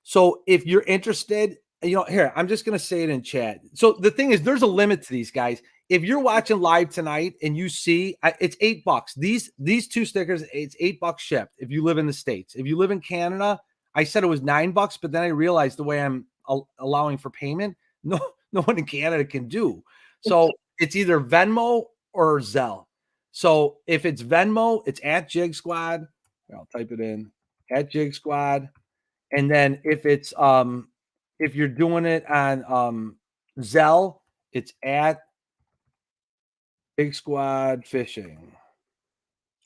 So if you're interested, here, I'm just going to say it in chat. So the thing is, there's a limit to these guys. If you're watching live tonight and you see it's $8, these two stickers, it's $8 shipped. If you live in the States, if you live in Canada, I said it was $9, but then I realized the way I'm allowing for payment, no one in Canada can do. So it's either Venmo or Zelle. So if it's Venmo, it's at Jig Squad. I'll type it in at Jig Squad. And then if you're doing it on Zelle, it's at Big Squad Fishing.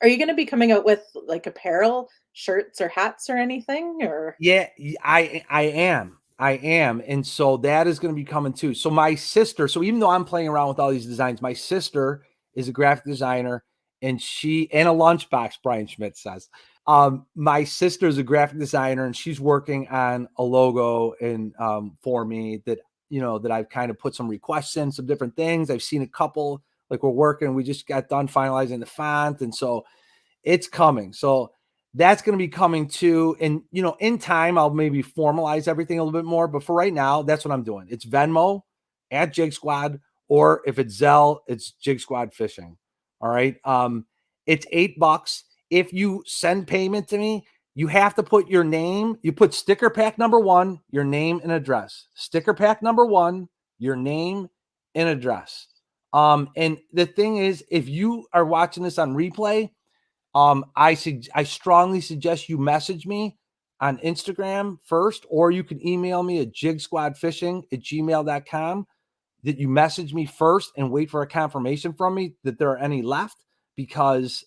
Are you going to be coming out with like apparel, shirts or hats or anything? Or yeah, I am. And so that is going to be coming too. So my sister, so even though I'm playing around with all these designs, my sister is a graphic designer and a lunchbox, Brian Schmidt says. My sister is a graphic designer and she's working on a logo and for me that I've kind of put some requests in, some different things. I've seen a couple, like we just got done finalizing the font, and so it's coming. So that's going to be coming too. And in time I'll maybe formalize everything a little bit more, but for right now, that's what I'm doing. It's Venmo at Jig Squad, or if it's Zelle, it's Jig Squad Fishing. All right. It's $8. If you send payment to me, you have to put your name. You put sticker pack number 1, your name and address. Sticker pack number 1, your name and address. And the thing is, if you are watching this on replay, I strongly suggest you message me on Instagram first, or you can email me at jigsquadfishing@gmail.com. That you message me first and wait for a confirmation from me that there are any left, because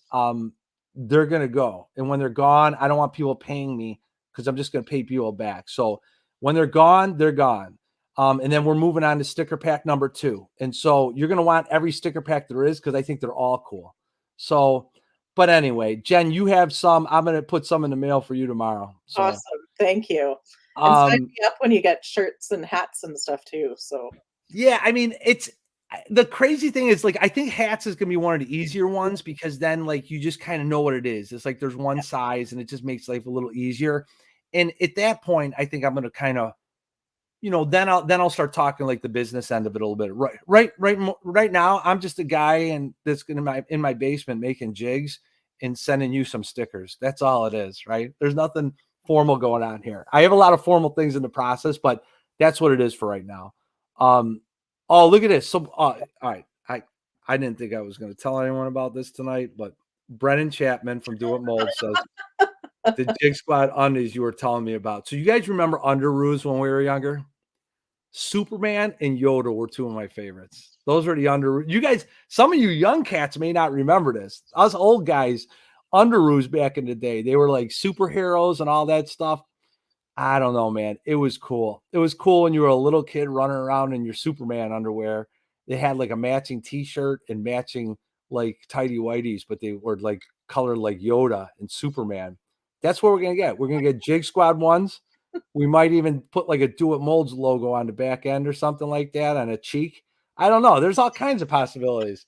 they're going to go. And when they're gone, I don't want people paying me because I'm just going to pay people back. So when they're gone, they're gone. And then we're moving on to sticker pack number 2. And so you're going to want every sticker pack there is, because I think they're all cool. So, but anyway, Jen, you have some. I'm going to put some in the mail for you tomorrow. So, awesome. Thank you. And sign me up when you get shirts and hats and stuff too. So yeah, I mean, the crazy thing is, like, I think hats is gonna be one of the easier ones, because then, like, you just kind of know what it is. It's like there's one size and it just makes life a little easier. And at that point, I think I'm gonna kind of, then I'll start talking like the business end of it a little bit. Right now, I'm just a guy and that's gonna in my basement making jigs and sending you some stickers. That's all it is, right? There's nothing formal going on here. I have a lot of formal things in the process, but that's what it is for right now. Oh, look at this. So, all right. I didn't think I was going to tell anyone about this tonight, but Brennan Chapman from Do It Mold says the Jig Squad undies you were telling me about. So you guys remember Underoos when we were younger? Superman and Yoda were two of my favorites. Those are the Underoos. You guys, some of you young cats may not remember this. Us old guys, Underoos back in the day, they were like superheroes and all that stuff. I don't know, man. It was cool. It was cool when you were a little kid running around in your Superman underwear. They had like a matching t-shirt and matching like tidy whities, but they were like colored like Yoda and Superman. That's what we're going to get. We're going to get Jig Squad ones. We might even put like a Do It Molds logo on the back end or something like that on a cheek. I don't know. There's all kinds of possibilities.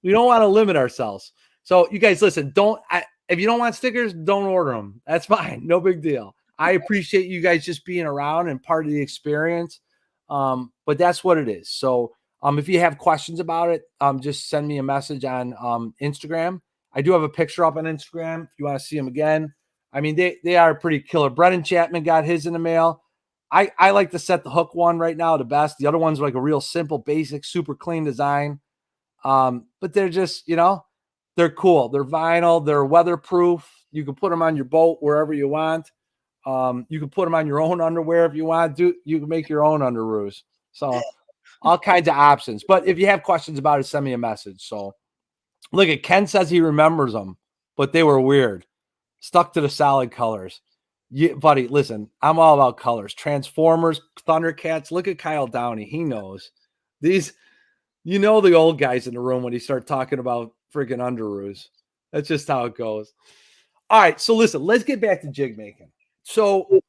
We don't want to limit ourselves. So you guys, listen, if you don't want stickers, don't order them. That's fine. No big deal. I appreciate you guys just being around and part of the experience. But that's what it is. So if you have questions about it, just send me a message on Instagram. I do have a picture up on Instagram if you want to see them again. I mean, they are pretty killer. Brennan Chapman got his in the mail. I like to set the hook one right now the best. The other one's like a real simple, basic, super clean design. But they're just, they're cool. They're vinyl. They're weatherproof. You can put them on your boat wherever you want. You can put them on your own underwear if you want to. You can make your own underoos. So all kinds of options. But if you have questions about it, send me a message. So look at Ken says he remembers them, but they were weird. Stuck to the solid colors. Buddy, listen, I'm all about colors. Transformers, Thundercats. Look at Kyle Downey. He knows. These, the old guys in the room when he start talking about freaking underoos. That's just how it goes. All right, so listen, let's get back to jig making. So,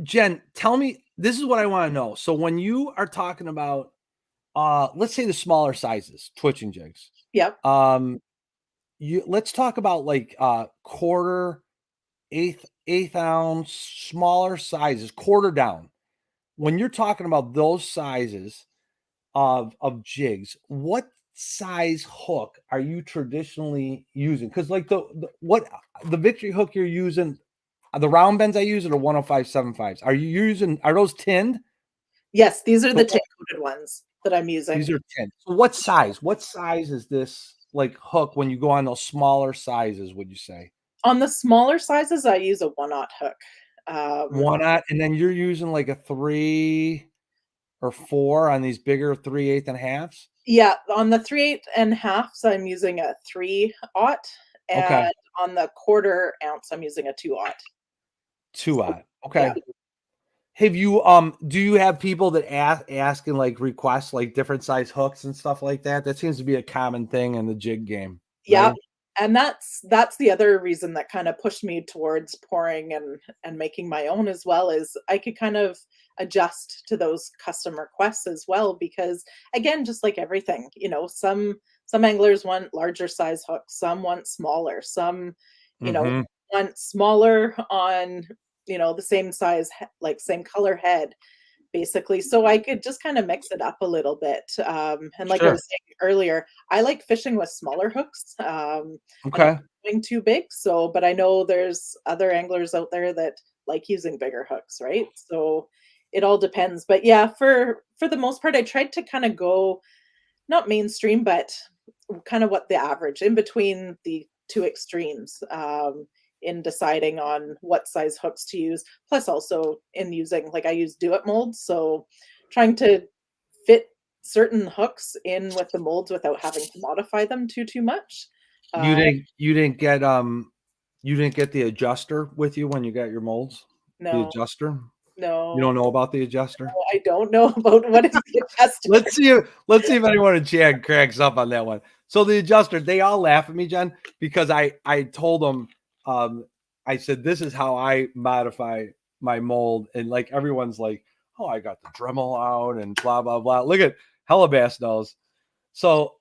Jen, tell me, this is what I want to know. So when you are talking about let's say the smaller sizes, twitching jigs. Yep. Um, let's talk about like quarter, eighth ounce, smaller sizes, quarter down. When you're talking about those sizes of jigs, what size hook are you traditionally using? Because like the victory hook you're using, the round bends I use are the 105.75s. Are those tinned? Yes, these are The the tin coated ones that I'm using. These are tinned. So what size? What size is this like hook when you go on those smaller sizes, would you say? On the smaller sizes, I use a 1/0 hook. Um, 1/0, and then you're using like a 3 or 4 on these bigger 3/8 and halves? yeah, on the 3/8 and halves, I'm using a 3/0, Okay. and on the 1/4 ounce, I'm using a 2/0. 2/0. Yeah. Okay. Have you do you have people that ask and like request like different size hooks and stuff like that? That seems to be a common thing in the jig game, Yep, right? and that's the other reason that kinda pushed me towards pouring and making my own as well, is I could kind of adjust to those custom requests as well because, again, just like everything, some anglers want larger size hooks, some want smaller, some, you know, Mhm. want smaller on, the same size like, same color head, basically. So I could just kind of mix it up a little bit. And like I Sure. was saying earlier, I like fishing with smaller hooks. I don't Okay. like going too big. So, but I know there's other anglers out there that like using bigger hooks, right? So it all depends. But yeah, for the most part, I tried to kind of go not mainstream, but kind of what the average in between the two extremes, in deciding on what size hooks to use. Plus, also in using, like I use do it molds, so trying to fit certain hooks in with the molds without having to modify them too much. You Uh, you didn't get the adjuster with you when you got your molds? The no, adjuster? You no, don't know about the adjuster? I don't know about what is the adjuster. Let's see if anyone in chat cracks up on that one. So the adjuster, they all laugh at me, Jen, because I told them, I said this is how I modify my mold, and like everyone's like, oh, I got the Dremel out and blah blah blah. Look at Hellabass knows. So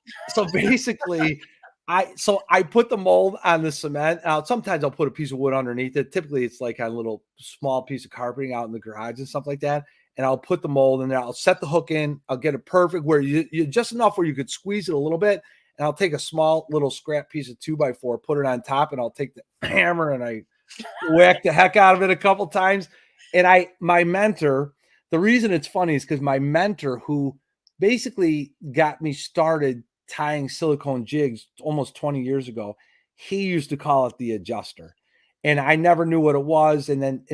basically, I put the mold on the cement. Sometimes I'll put a piece of wood underneath it. Typically, it's like a little small piece of carpeting out in the garage and stuff like that. And I'll put the mold in there. I'll set the hook in. I'll get it perfect where you just enough where you could squeeze it a little bit. And I'll take a small little scrap piece of 2x4, put it on top, and I'll take the hammer and I whack the heck out of it a couple times. And my mentor, the reason it's funny is because my mentor, who basically got me started tying silicone jigs almost 20 years ago, he used to call it the adjuster. And I never knew what it was. And then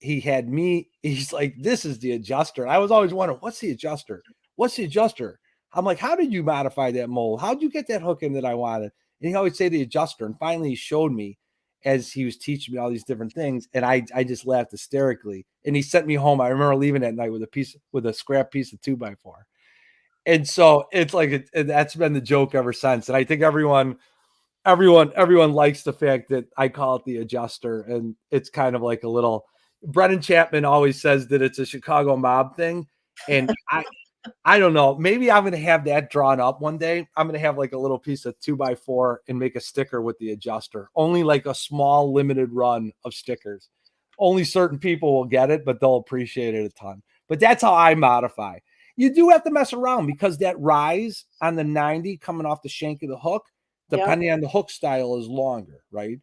he had me, he's like, this is the adjuster. I was always wondering, what's the adjuster? What's the adjuster? I'm like, how did you modify that mold? How'd you get that hook in that I wanted? And he always say the adjuster. And finally he showed me as he was teaching me all these different things. And I just laughed hysterically. And he sent me home. I remember leaving that night with a scrap piece of 2x4. And so it's like that's been the joke ever since. And I think everyone likes the fact that I call it the adjuster. And it's kind of like a little Brennan Chapman always says that it's a Chicago mob thing. And I don't know. Maybe I'm going to have that drawn up one day. I'm going to have like a little piece of 2x4 and make a sticker with the adjuster. Only like a small limited run of stickers. Only certain people will get it, but they'll appreciate it a ton. But that's how I modify. You do have to mess around because that rise on the 90 coming off the shank of the hook, Yep. depending on the hook style, is longer, right?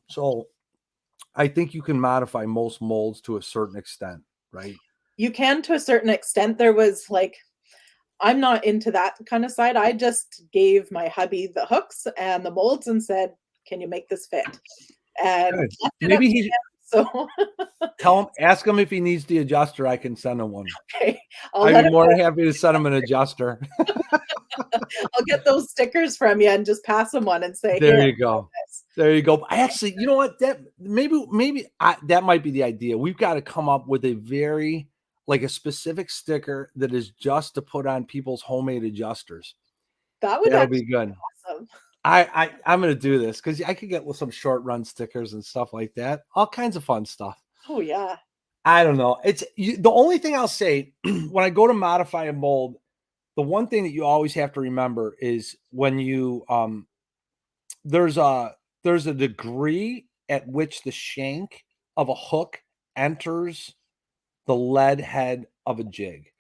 So I think you can modify most molds to a certain extent, right? You can to a certain extent. There was like I'm not into that kind of side. I just gave my hubby the hooks and the molds and said, "Can you make this fit?" And Good. left it up Maybe to he him. So, ask him if he needs the adjuster. I can send him one. okay, I'll I'd let be him more know. than happy to send him an adjuster. I'll get those stickers from you and just pass him one and say, There "Here, you have go. this." There you go. I actually, you know what? That that might be the idea. We've got to come up with a very like a specific sticker that is just to put on people's homemade adjusters. That would That'll actually be good. be awesome. I'm gonna do this because I could get with some short run stickers and stuff like that. All kinds of fun stuff. Oh, yeah. I don't know. The only thing I'll say when I go to modify a mold. the one thing that you always have to remember is when you there's a there's a degree at which the shank of a hook enters the lead head of a jig.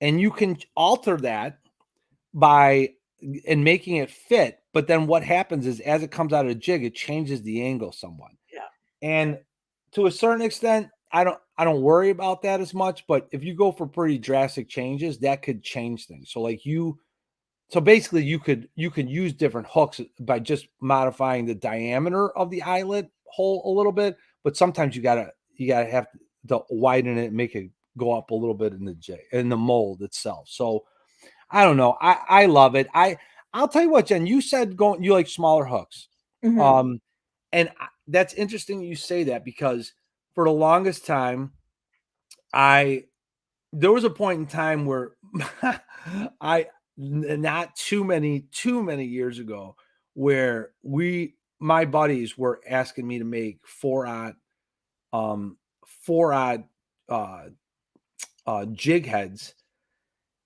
And you can alter that by and making it fit, but then what happens is as it comes out of the jig, it changes the angle somewhat. Yeah. And to a certain extent, I don't worry about that as much, but if you go for pretty drastic changes, that could change things. So basically you could use different hooks by just modifying the diameter of the eyelet hole a little bit, but sometimes you gotta have to widen it and make it go up a little bit in the mold itself. So I don't know. I love it. I'll tell you what, Jen, you said you like smaller hooks. Mhm. Um and that's interesting you say that because for the longest time I there was a point in time where I not too many years ago where my buddies were asking me to make um 4 odd uh jig heads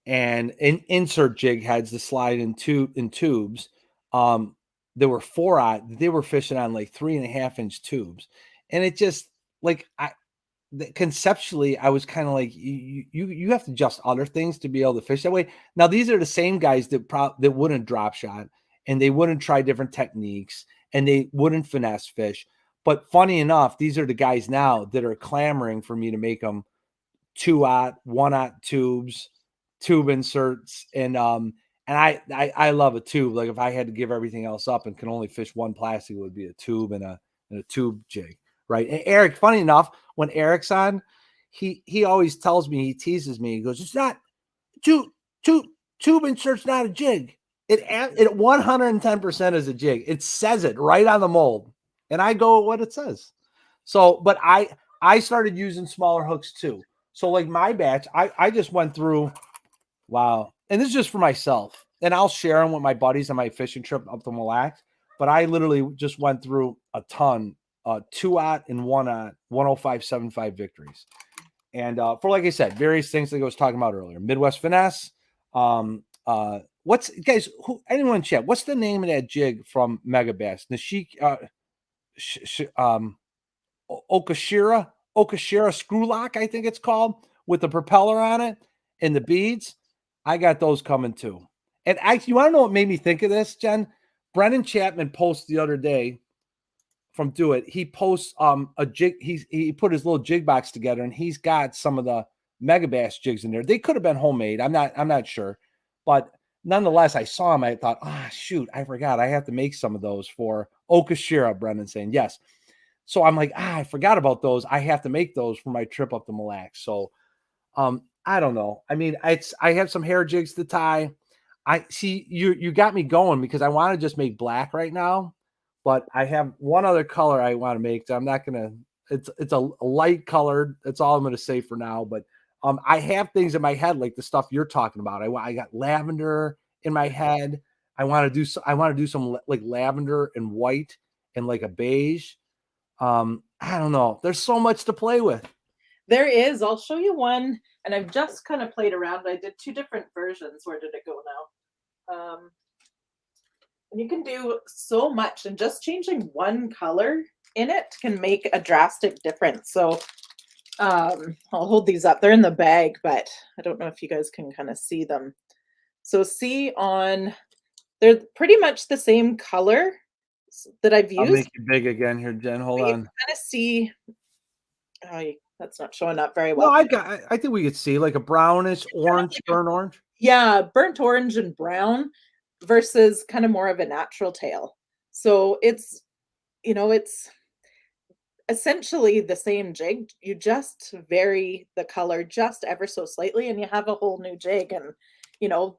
and insert jig heads to slide in tubes. There were 4 odd, they were fishing on like 3.5 inch tubes. And it just like conceptually, I was kind of like, you have to adjust other things to be able to fish that way. Now, these are the same guys that wouldn't drop shot and they wouldn't try different techniques and they wouldn't finesse fish. But funny enough, these are the guys now that are clamoring for me to make them 2 aught, 1 aught tubes, tube inserts, and I love a tube. Like if I had to give everything else up and can only fish one plastic, it would be a tube and a tube jig, right? And Eric, funny enough, when Eric's on, he always tells me, he teases me, he goes, "It's not two two tube inserts, not a jig." It 110% is a jig. It says it right on the mold, and I go what it says. So, but I started using smaller hooks too. So like my batch, I just went through. Wow, and this is just for myself, and I'll share them with my buddies on my fishing trip up to Mille Lacs. But I literally just went through a ton, 2 aught and 1 aught, 105.75 victories. And for like I said, various things like I was talking about earlier, Midwest finesse. What's guys? Anyone in chat? What's the name of that jig from Mega Bass? Nishik, Okashira screw lock, I think it's called, with the propeller on it and the beads. I got those coming too. And actually, you want to know what made me think of this, Jen? Brennan Chapman posted the other day from Do It. He posts a jig. He put his little jig box together, and he's got some of the Mega Bass jigs in there. They could have been homemade. I'm not sure, but nonetheless, I saw them. I thought, shoot, I forgot. I have to make some of those for Okashira. Brennan saying yes. So I'm like, I forgot about those. I have to make those for my trip up to Mille Lacs. So I don't know. I mean, I have some hair jigs to tie. I see you got me going because I want to just make black right now, but I have one other color I want to make. So I'm not gonna. It's a light colored. That's all I'm gonna say for now. But I have things in my head like the stuff you're talking about. I got lavender in my head. I want to do some like lavender and white and like a beige. I don't know. There's so much to play with. There is. I'll show you one, and I've just kind of played around. I did two different versions. Where did it go now? And you can do so much, and just changing one color in it can make a drastic difference. So I'll hold these up. They're in the bag, but I don't know if you guys can kind of see them. So see on, they're pretty much the same color that I've I'll used. make you big again here, Jen. Hold But you can on. kind of see, that's not showing up very No, well. I think we could see like a brownish Kind of orange, like burnt orange. yeah, burnt orange and brown versus kind of more of a natural tail. So it's essentially the same jig. You just vary the color just ever so slightly and you have a whole new jig. And, you know,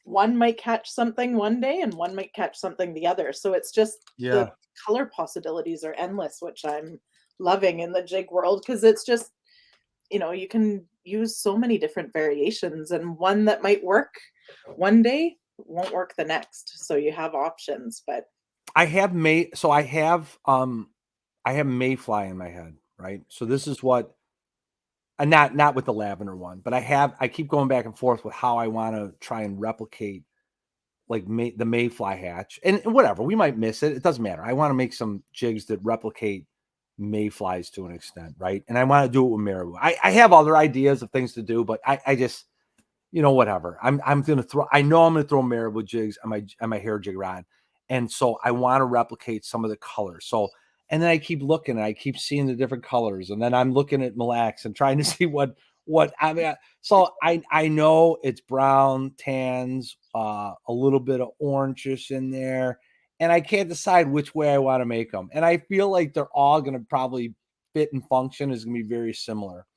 one might catch something one day and one might catch something the other. So it's just the Yeah. color possibilities are endless, which I'm loving in the jig world because it's just, you can use so many different variations and one that might work one day won't work the next. So you have options, but I have I have mayfly in my head, right? So this is what not with the lavender one, but I keep going back and forth with how I want to try and replicate like the mayfly hatch and whatever. We might miss it. It doesn't matter. I want to make some jigs that replicate mayflies to an extent, right? And I want to do it with Marabou. I have other ideas of things to do, but I just, whatever. I'm gonna throw. I know I'm gonna throw Marabou jigs on my hair jig rod, and so I want to replicate some of the colors. So, and then I keep looking, and I keep seeing the different colors, and then I'm looking at Mille Lacs and trying to see what I mean. So I know it's brown, tans, a little bit of oranges in there, and I can't decide which way I want to make them. And I feel like they're all gonna probably fit and function is gonna be very similar.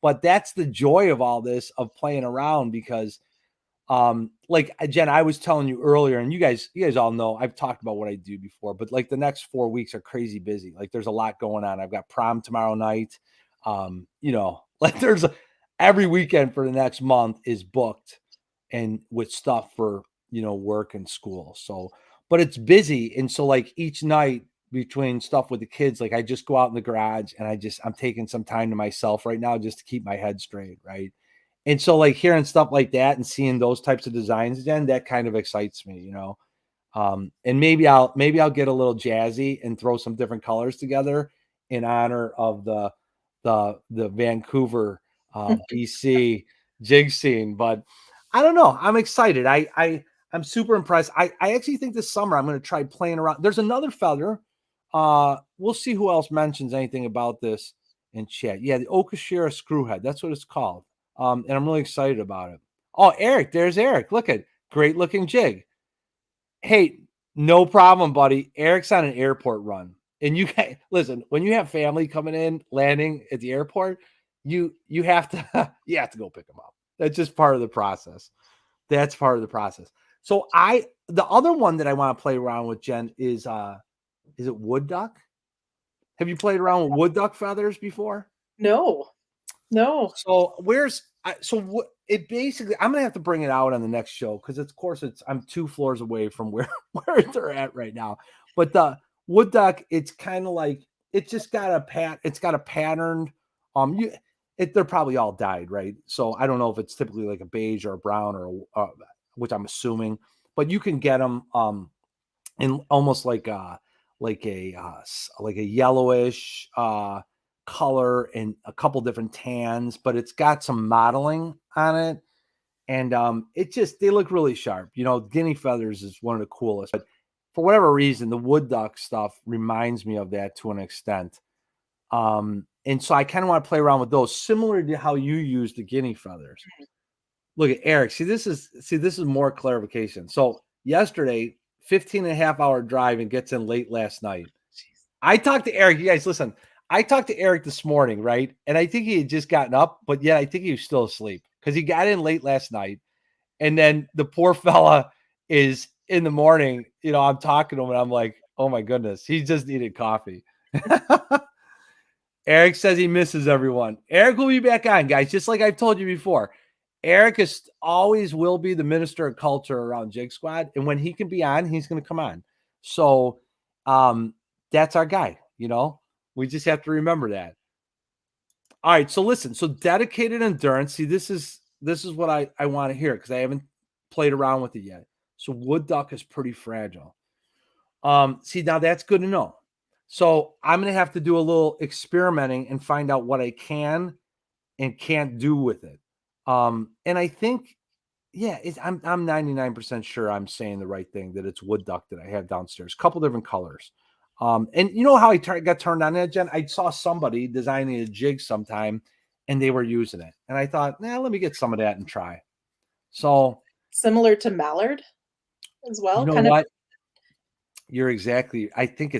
But that's the joy of all this of playing around because like Jen, I was telling you earlier, and you guys all know I've talked about what I do before, but like the next 4 weeks are crazy busy. Like there's a lot going on. I've got prom tomorrow night. Like there's every weekend for the next month is booked and with stuff for work and school. So but it's busy. And so like each night between stuff with the kids, like I just go out in the garage and I'm taking some time to myself right now just to keep my head straight, right? And so like hearing stuff like that and seeing those types of designs again, that kind of excites me. And maybe I'll get a little jazzy and throw some different colors together in honor of the Vancouver BC jig scene. But I don't know. I'm excited. I'm super impressed. I actually think this summer I'm going to try playing around. There's another feather. We'll see who else mentions anything about this in chat. Yeah, the Okashira screwhead. That's what it's called. And I'm really excited about it. Oh, Eric, there's Eric. Look at great looking jig. Hey, no problem, buddy. Eric's on an airport run. And you can listen, when you have family coming in, landing at the airport, you have to you have to go pick them up. That's just part of the process. That's part of the process. So the other one that I want to play around with, Jen, is it wood duck? Have you played around with wood duck feathers before? No. So it basically I'm gonna have to bring it out on the next show because of course I'm 2 floors away from where they're at right now. But the wood duck, it's kind of like it's just got a patterned they're probably all dyed, right? So I don't know if it's typically like a beige or a brown or which I'm assuming, but you can get them in almost like a yellowish color and a couple different tans, but it's got some modeling on it. And they look really sharp. Guinea feathers is one of the coolest, but for whatever reason, the wood duck stuff reminds me of that to an extent. And so I kind of want to play around with those, similar to how you use the guinea feathers. Look at Eric. See, this is more clarification. So yesterday, 15 and a half hour drive and gets in late last night. I talked to Eric. You guys, listen, I talked to Eric this morning, right? And I think he had just gotten up, but yeah, I think he was still asleep because he got in late last night. And then the poor fella is in the morning, I'm talking to him and I'm like, oh my goodness, he just needed coffee. Eric says he misses everyone. Eric will be back on, guys, just like I've told you before. Eric always will be the minister of culture around Jig Squad. And when he can be on, he's going to come on. So that's our guy, We just have to remember that. All right. So listen, dedicated endurance. See, this is what I want to hear because I haven't played around with it yet. So wood duck is pretty fragile. See, now that's good to know. So I'm going to have to do a little experimenting and find out what I can and can't do with it. And I think, yeah, I'm 99% sure I'm saying the right thing, that it's wood duck that I have downstairs, a couple different colors. And you know how I got turned on that, Jen? I saw somebody designing a jig sometime and they were using it. And I thought, let me get some of that and try. So Similar to mallard as well. You know what? You're exactly. I think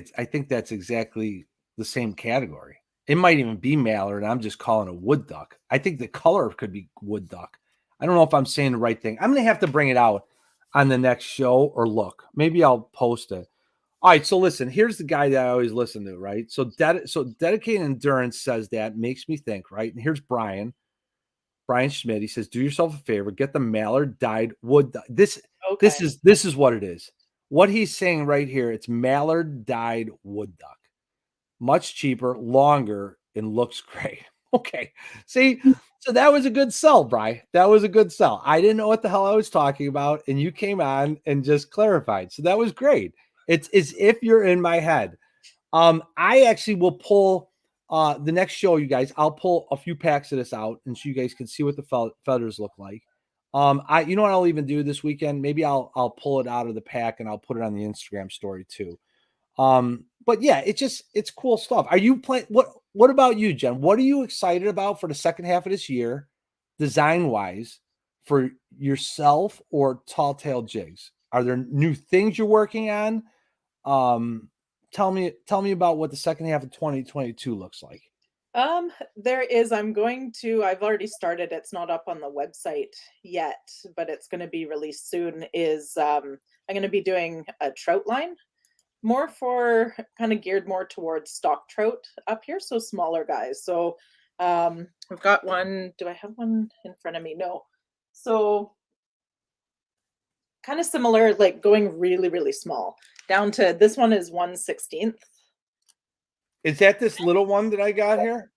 that's exactly the same category. It might even be mallard, and I'm just calling it wood duck. I think the color could be wood duck. I don't know if I'm saying the right thing. I'm going to have to bring it out on the next show or look. Maybe I'll post it. All right, so listen, here's the guy that I always listen to, right? So dedicated endurance says that, makes me think, right? And here's Brian Schmidt. He says, do yourself a favor, get the mallard dyed wood duck. This is what it is. What he's saying right here, it's mallard dyed wood duck. Much cheaper, longer, and looks great. Okay. See, so that was a good sell, Bri. That was a good sell. I didn't know what the hell I was talking about, and you came on and just clarified. So that was great. It's as if you're in my head. I actually will pull the next show, you guys. I'll pull a few packs of this out, and so you guys can see what the feathers look like. You know what I'll even do this weekend? Maybe I'll pull it out of the pack and I'll put it on the Instagram story too. But yeah, it's cool stuff. Are you playing what about you, Jen? What are you excited about for the second half of this year, design wise, for yourself or Tall Tail Jigs? Are there new things you're working on? Um, tell me about what the second half of 2022 looks like. There is, I've already started, it's not up on the website yet, but it's going to be released soon, I'm going to be doing a trout line, more for kind of geared more towards stock trout up here, so smaller guys. So I've got one. Do I have one in front of me? No. So kind of similar, like going really, really small. Down to this one is 1/16. Is that this little one that I got here,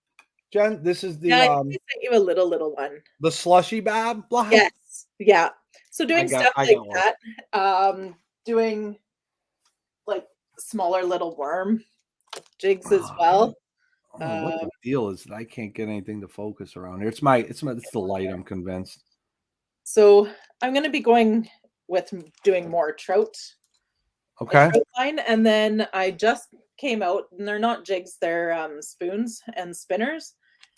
Jen? This is Yeah, the I think I sent you a little one. the slushy blob. Yes. Yeah. So I doing got stuff I like got one. that, doing like smaller little worm jigs as well. Oh, what the deal is that I can't get anything to focus around here. It's the light, I'm convinced. So I'm going to be going with doing more a Okay. trout line, and then I just came out, and they're not jigs, they're spoons and spinners.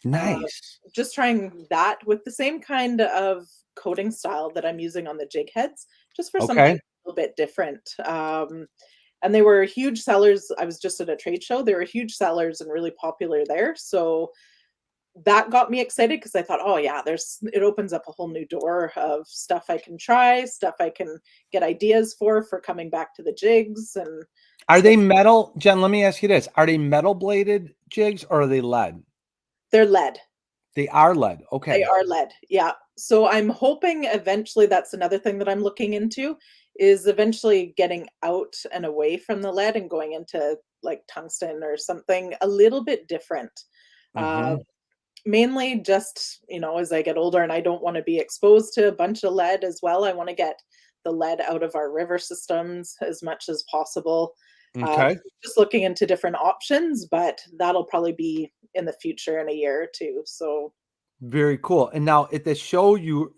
Uh, Nice. just trying that with the same kind of coating style that I'm using on the jig heads, just for something Okay. a little bit different. And they were huge sellers. I was just at a trade show. They were huge sellers and really popular there. So that got me excited because I thought, oh yeah, it opens up a whole new door of stuff I can try, stuff I can get ideas for coming back to the jigs and Are stuff. they metal? Jen, let me ask you this. Are they metal bladed jigs or are they lead? They're lead. They are lead. They Okay. are lead. Yeah. So I'm hoping eventually, that's another thing that I'm looking into, is eventually getting out and away from the lead and going into like tungsten or something a little bit different. Uh, Mm-hmm. Mainly just, as I get older and I don't want to be exposed to a bunch of lead as well. I want to get the lead out of our river systems as much as possible. Okay. Just looking into different options, but that'll probably be in the future in a year or two. So Very cool. And now at the show, you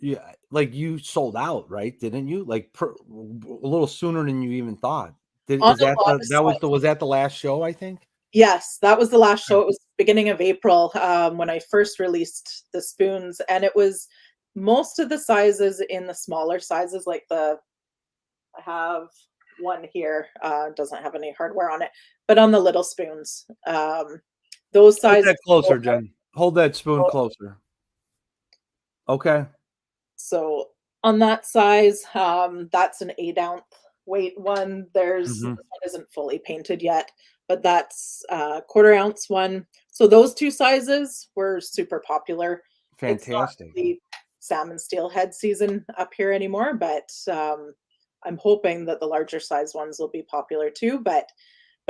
sold out, right? Didn't you? A little sooner than you even thought. on Is a that lot of was that the last show? I think. Yes, that was the last show. Okay. It was beginning of April, when I first released the spoons, and it was most of the sizes in the smaller sizes, like I have one here, doesn't have any hardware on it, but on the little spoons, those Hold sizes. that closer, Jen. Hold that spoon closer. Okay. So on that size, that's an 8-ounce weight one. This Hmm. one isn't fully painted yet, but that's a quarter-ounce one. So those two sizes were super popular. It's not Fantastic. really salmon steelhead season up here anymore, but I'm hoping that the larger size ones will be popular too. But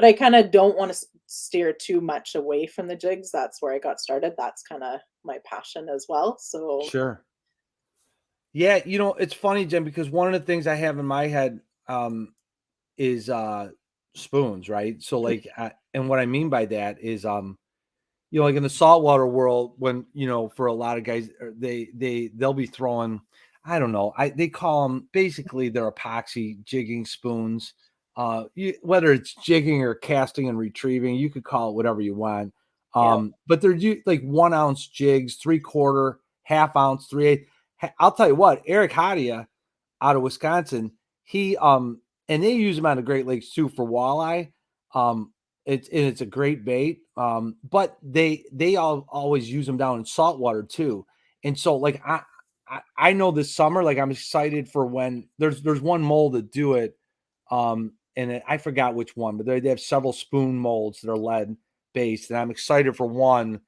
I kind of don't want to steer too much away from the jigs. That's where I got started. That's kind of my passion as well. So Sure. Yeah, it's funny, Jen, because one of the things I have in my head is spoons, right? So and what I mean by that is like in the saltwater world, when for a lot of guys, they'll be throwing, I don't know, they call them basically they're epoxy jigging spoons. Whether it's jigging or casting and retrieving, you could call it whatever you want. yeah. But they're like 1 ounce jigs, 3/4, ½ ounce, 3/8. I'll tell you what, Eric Hadia out of Wisconsin, he and they use them on the Great Lakes too for walleye. It's a great bait. But they always use them down in saltwater too. And so like I know this summer, like I'm excited for when there's one mold that do it. I forgot which one, but they have several spoon molds that are lead based, and I'm excited for one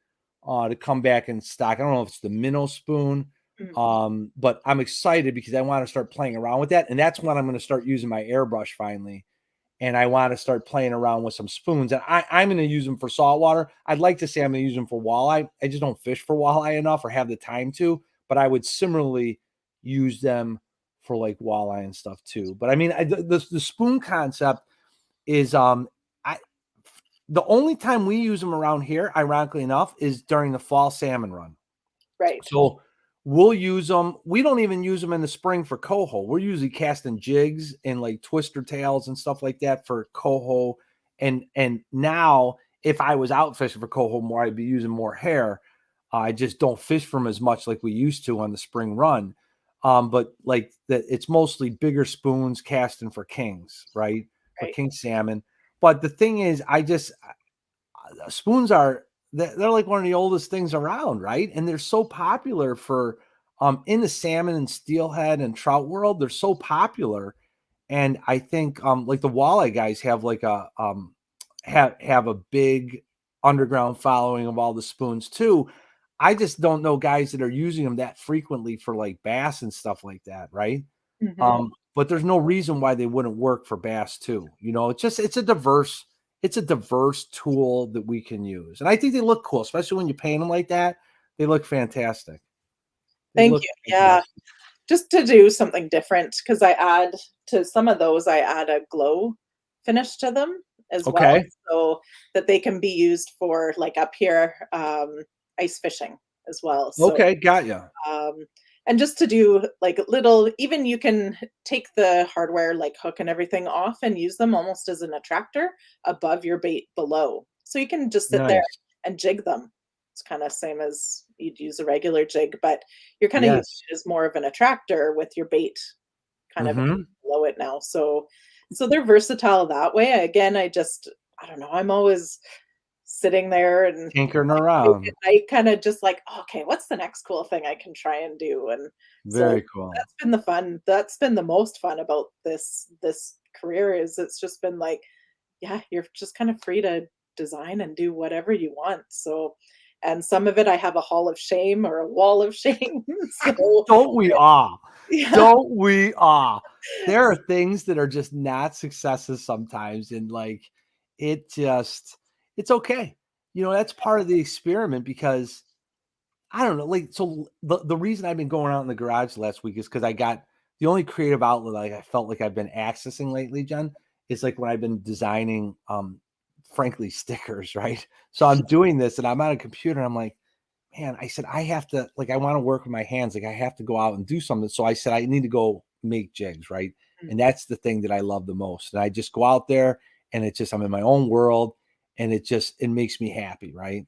to come back in stock. I don't know if it's the minnow spoon, Mhm. but I'm excited because I want to start playing around with that, and that's when I'm going to start using my airbrush finally. and I want to start playing around with some spoons. And I'm going to use them for saltwater. I'd like to say I'm going to use them for walleye. I just don't fish for walleye enough or have the time to, but I would similarly use them for like walleye and stuff too. But I mean, the spoon concept is I the only time we use them around here, ironically enough, is during the fall salmon run. Right. So we'll use them. We don't even use them in the spring for coho. We're usually casting jigs and like twister tails and stuff like that for coho. And now, if I was out fishing for coho more, I'd be using more hair. I just don't fish from as much like we used to on the spring run. But like that, it's mostly bigger spoons casting for kings, right? For Right. king salmon. But the thing is, spoons are they're like one of the oldest things around, right? And they're so popular for in the salmon and steelhead and trout world, they're so popular. And I think like the walleye guys have like a have a big underground following of all the spoons too. I just don't know guys that are using them that frequently for like bass and stuff like that, right? Hmm. But there's no reason why they wouldn't work for bass too. You know, it's a diverse tool that we can use. And I think they look cool, especially when you paint them like that. They look fantastic. They Thank look you. Yeah. fantastic. Just to do something different, because I add to some of those, I add a glow finish to them as well, Okay. so that they can be used for like up here, ice fishing as well. So Okay, got you. um, and just to do like little, even you can take the hardware like hook and everything off and use them almost as an attractor above your bait below. So you can just sit there Nice. and jig them. It's kind of same as you'd use a regular jig, but you're kind of using Yes. it as more of an attractor with your bait kind of Mm-hmm. below it now. So they're versatile that way. Again, I don't know, I'm always sitting there and Tinkering late around. at night kinda just like, "Oh, okay, what's the next cool thing I can try and do?" And so Very cool. that's been the most fun about this career is it's just been like, yeah, you're just kind of free to design and do whatever you want. So and some of it I have a hall of shame or a wall of shame. So Don't we all? yeah. Don't we all? There are things that are just not successes sometimes, and like it just it's okay. You know, that's part of the experiment because I don't know, like so the reason I've been going out in the garage last week is because I got the only creative outlet like I felt like I've been accessing lately, Jen, is like when I've been designing frankly stickers, right? So I'm doing this and I'm on a computer and I'm like, man, I said, I have to, like, I want to work with my hands. Like, I have to go out and do something. So I said, I need to go make jigs, right? And Mhm. that's the thing that I love the most. And I just go out there and it's just, I'm in my own world and it makes me happy, right?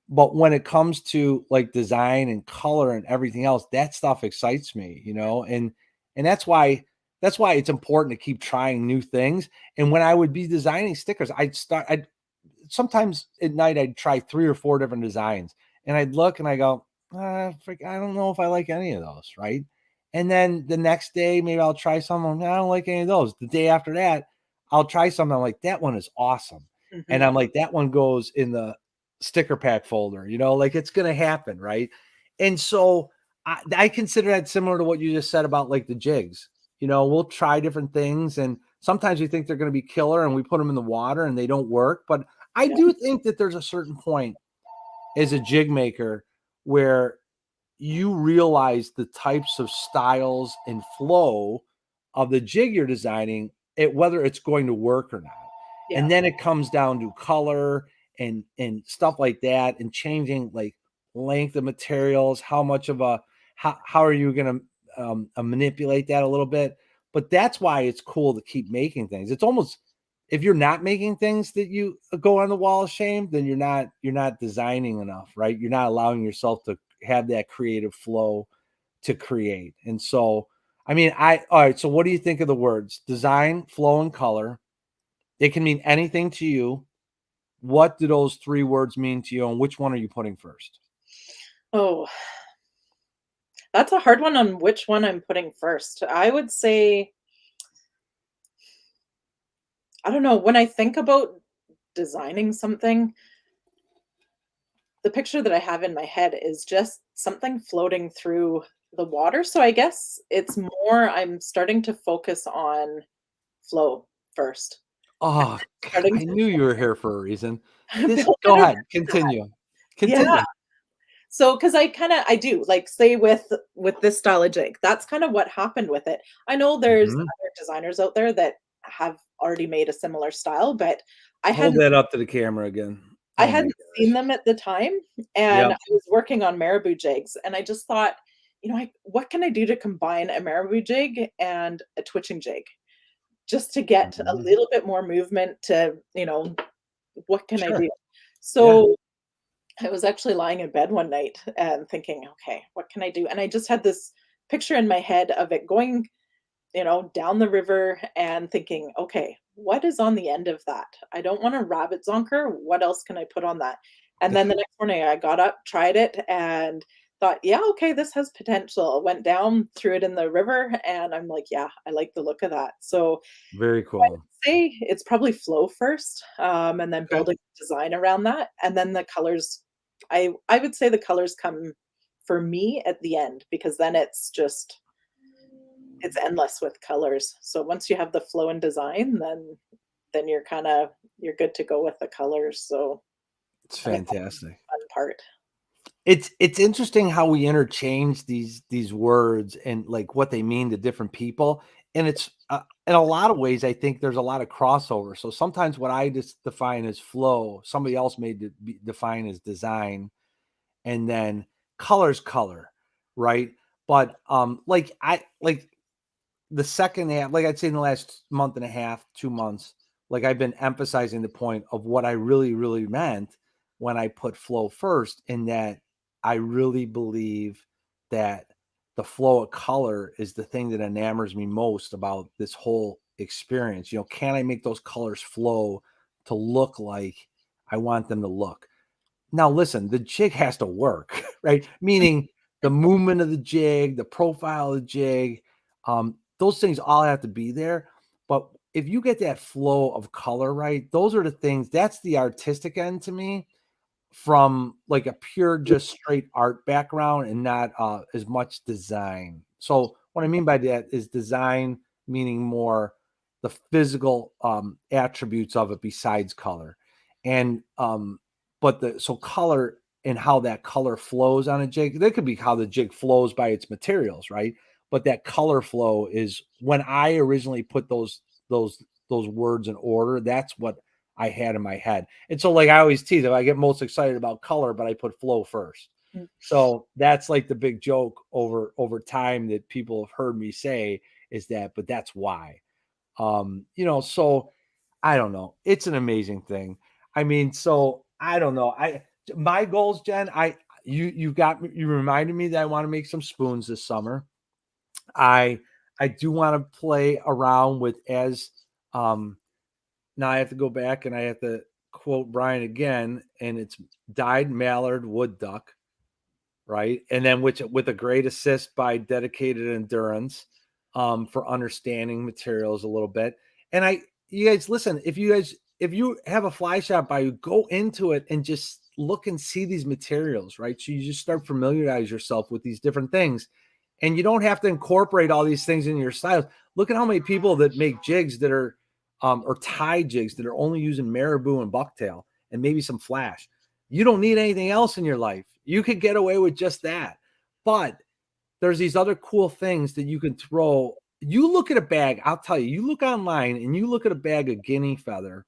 But when it comes to like design and color and everything else, that stuff excites me, you know? And that's why it's important to keep trying new things. And when I would be designing stickers, I'd sometimes at night I'd try 3 or 4 different designs, and I'd look and I go, I don't know if I like any of those, right? And then the next day, maybe I'll try some. I don't like any of those. The day after that, I'll try something. I'm like, that one is awesome, and Mhm. I'm like, that one goes in the sticker pack folder. You know, like it's gonna happen, right? And so I consider that similar to what you just said about like the jigs. You know, we'll try different things, and sometimes we think they're going to be killer, and we put them in the water and they don't work, but I Yeah. do think that there's a certain point as a jig maker where you realize the types of styles and flow of the jig you're designing, whether it's going to work or not. And Yeah. then it comes down to color and stuff like that, and changing like length of materials, how much of a how are you going to manipulate that a little bit. But that's why it's cool to keep making things. It's almost, if you're not making things that you go on the wall of shame, then you're not designing enough, right? You're not allowing yourself to have that creative flow to create. And so, I mean, all right. So, what do you think of the words design, flow, and color? It can mean anything to you. What do those 3 words mean to you, and which one are you putting first? Oh, that's a hard one on which one I'm putting first. I would say, I don't know, when I think about designing something, the picture that I have in my head is just something floating through the water. So I guess it's more I'm starting to focus on flow. first. Oh, Starting I knew you were here for a reason. to This build it Go around ahead, that. continue. Yeah. Continue. So, because I do, like, say with this style of jig, that's kind of what happened with it. I know there's Mhm. other designers out there that have already made a similar style, but I Hold hadn't that up to the camera again. I Oh my hadn't seen gosh. them at the time, and Yep. I was working on Marabou jigs, and I just thought, what can I do to combine a Marabou jig and a twitching jig? Just to get a Mhm. little bit more movement to, what can I Sure. do? Yeah. So I was actually lying in bed one night and thinking, okay, what can I do? And I just had this picture in my head of it going, down the river and thinking, okay, what is on the end of that? I don't want a rabbit zonker. What else can I put on that? And then the next morning I got up, tried it, and thought, yeah, okay, this has potential. Went down, threw it in the river, and I'm like, yeah, I like the look of that. So Very I cool. would say it's probably flow first, and then Okay. building design around that, and then the colors. I would say the colors come for me at the end because then it's endless with colors. So once you have the flow and design, then you're good to go with the colors. So It's I think that's fantastic. the fun part. It's interesting how we interchange these words and, like, what they mean to different people, and it's, in a lot of ways, I think there's a lot of crossover. So sometimes what I just define as flow, somebody else may define as design, and then color's color, right? But, like the second half, like I'd say in the last month and a half, 2 months, like I've been emphasizing the point of what I really, really meant when I put flow first, in that I really believe that the flow of color is the thing that enamors me most about this whole experience. Can I make those colors flow to look like I want them to look? Now, listen, the jig has to work, right? Meaning the movement of the jig, the profile of the jig, those things all have to be there. But if you get that flow of color right, those are the things, that's the artistic end to me, from like a pure, just straight art background, and not as much design. So what I mean by that is design meaning more the physical attributes of it besides color. And but the so color, and how that color flows on a jig, that could be how the jig flows by its materials, right? But that color flow is when I originally put those words in order, that's what I had in my head. And so, like I always tease, if I get most excited about color, but I put flow first. Mm. So that's like the big joke over time that people have heard me say, is that, but that's why. So I don't know. It's an amazing thing. I mean, so I don't know. My goals, Jen, you reminded me that I want to make some spoons this summer. I I do want to play around with, as um now I have to go back and I have to quote Brian again, and it's dyed mallard wood duck, right? And then which with a great assist by dedicated endurance, for understanding materials a little bit. And you guys, listen, if you have a fly shop by you, go into it and just look and see these materials, right? So you just start familiarize yourself with these different things. And you don't have to incorporate all these things into your styles. Look at how many people that make jigs that are or tie jigs that are only using marabou and bucktail and maybe some flash. You don't need anything else in your life. You could get away with just that. But there's these other cool things that you can throw. You look at a bag, I'll tell you, you look online and you look at a bag of guinea feather,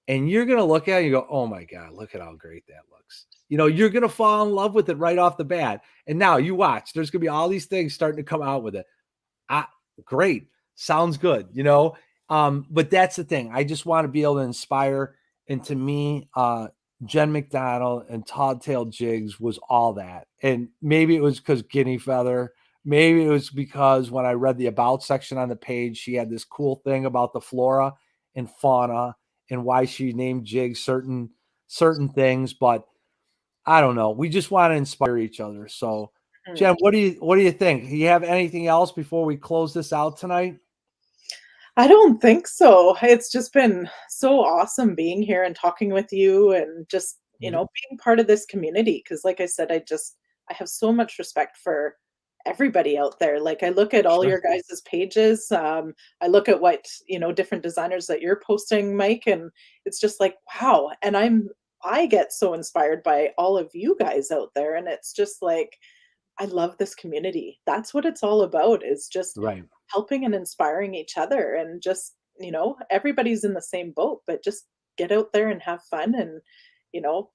and you're going to look at it and you go, oh my God, look at how great that looks. You're going to fall in love with it right off the bat. And now you watch, there's going to be all these things starting to come out with it. Ah, great. Sounds good. But that's the thing. I just want to be able to inspire. And to me, Jen McDonald and Tail Jigs was all that. And maybe it was because guinea feather. Maybe it was because when I read the about section on the page, she had this cool thing about the flora and fauna and why she named jigs certain things. But I don't know. We just want to inspire each other. So, Mhm. Jen, what do you think? Do you have anything else before we close this out tonight? I don't think so. It's just been so awesome being here and talking with you and just, being part of this community. Because, like I said, I have so much respect for everybody out there. Like I look at all Sure. your guys' pages. I look at what, different designers that you're posting, Mike, and it's just like, wow. And I get so inspired by all of you guys out there. And it's just like, I love this community. That's what it's all about, is just Right. helping and inspiring each other, and just, everybody's in the same boat, but just get out there and have fun and, you know,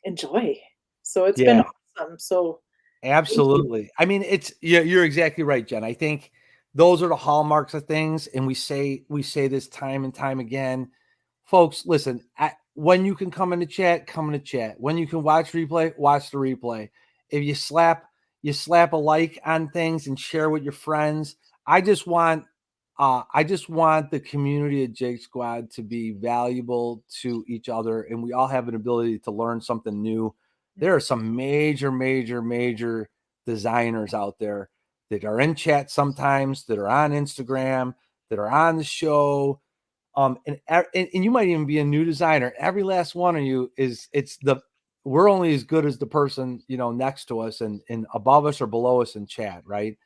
enjoy. So it's been Yeah. awesome. So thank you. Absolutely. I mean, you're exactly right, Jen. I think those are the hallmarks of things, and we say this time and time again. Folks, listen, when you can come in the chat, come in the chat. When you can watch replay, watch the replay. If you slap a like on things and share with your friends. I just want the community of Jig Squad to be valuable to each other, and we all have an ability to learn something new. There are some major, major, major designers out there that are in chat sometimes, that are on Instagram, that are on the show. And you might even be a new designer. Every last one of you we're only as good as the person, next to us and above us or below us in chat, right?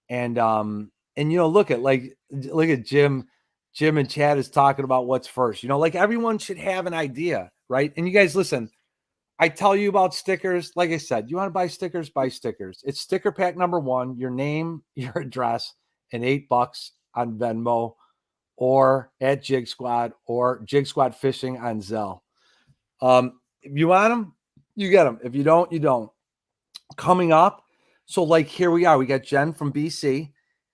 And look at Jim. Jim and Chad is talking about what's first. Like everyone should have an idea, right? And you guys listen, I tell you about stickers. Like I said, you want to buy stickers, buy stickers. It's sticker pack number 1, your name, your address, and $8 on Venmo or at Jig Squad or Jig Squad Fishing on Zelle. If you want them, you get them. If you don't, you don't. Coming up, so like here we are. We got Jen from BC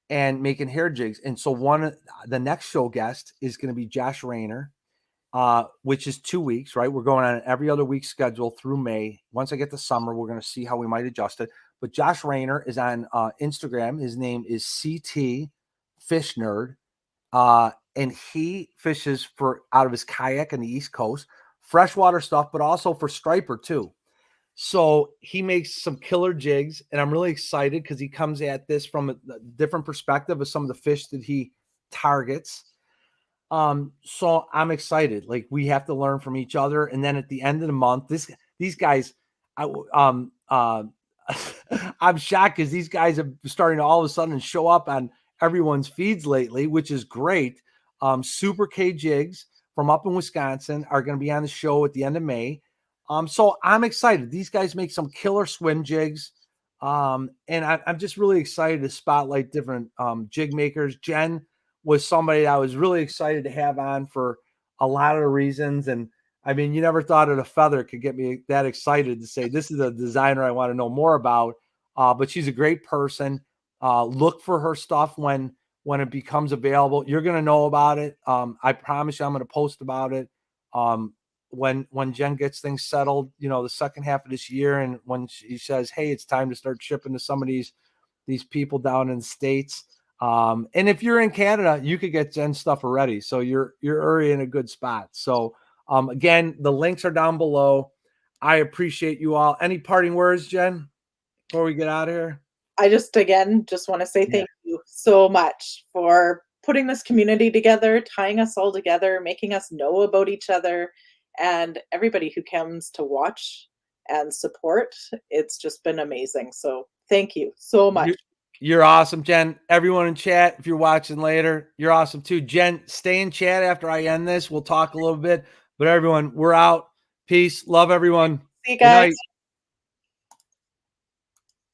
and making hair jigs. And so the next show guest is going to be Josh Rayner, which is 2 weeks, right? We're going on an every other week schedule through May. Once I get to summer, we're going to see how we might adjust it. But Josh Rayner is on Instagram. His name is CT Fish Nerd. And he fishes out of his kayak on the East Coast, freshwater stuff, but also for striper too. So he makes some killer jigs, and I'm really excited because he comes at this from a different perspective of some of the fish that he targets. So I'm excited. Like we have to learn from each other, and then at the end of the month, these guys, I'm shocked because these guys are starting to all of a sudden show up on everyone's feeds lately, which is great. Super K Jigs from up in Wisconsin are going to be on the show at the end of May. So I'm excited. These guys make some killer swim jigs. And I'm just really excited to spotlight different jig makers. Jen was somebody that I was really excited to have on for a lot of the reasons. And I mean, you never thought that a feather could get me that excited to say, this is a designer I want to know more about. But she's a great person. Look for her stuff when it becomes available. You're going to know about it. I promise you I'm going to post about it. When Jen gets things settled, the second half of this year, and when she says, hey, it's time to start shipping to some of these people down in the States. And if you're in Canada, you could get Jen stuff already. So you're already in a good spot. So again, the links are down below. I appreciate you all. Any parting words, Jen, before we get out of here? I again, just want to say Yeah. thank you so much for putting this community together, tying us all together, making us know about each other, and everybody who comes to watch and support. It's just been amazing. So thank you so much. You're awesome, Jen. Everyone in chat, if you're watching later, you're awesome too. Jen, stay in chat after I end this. We'll talk a little bit. But everyone, we're out. Peace. Love everyone. See you Good guys. night.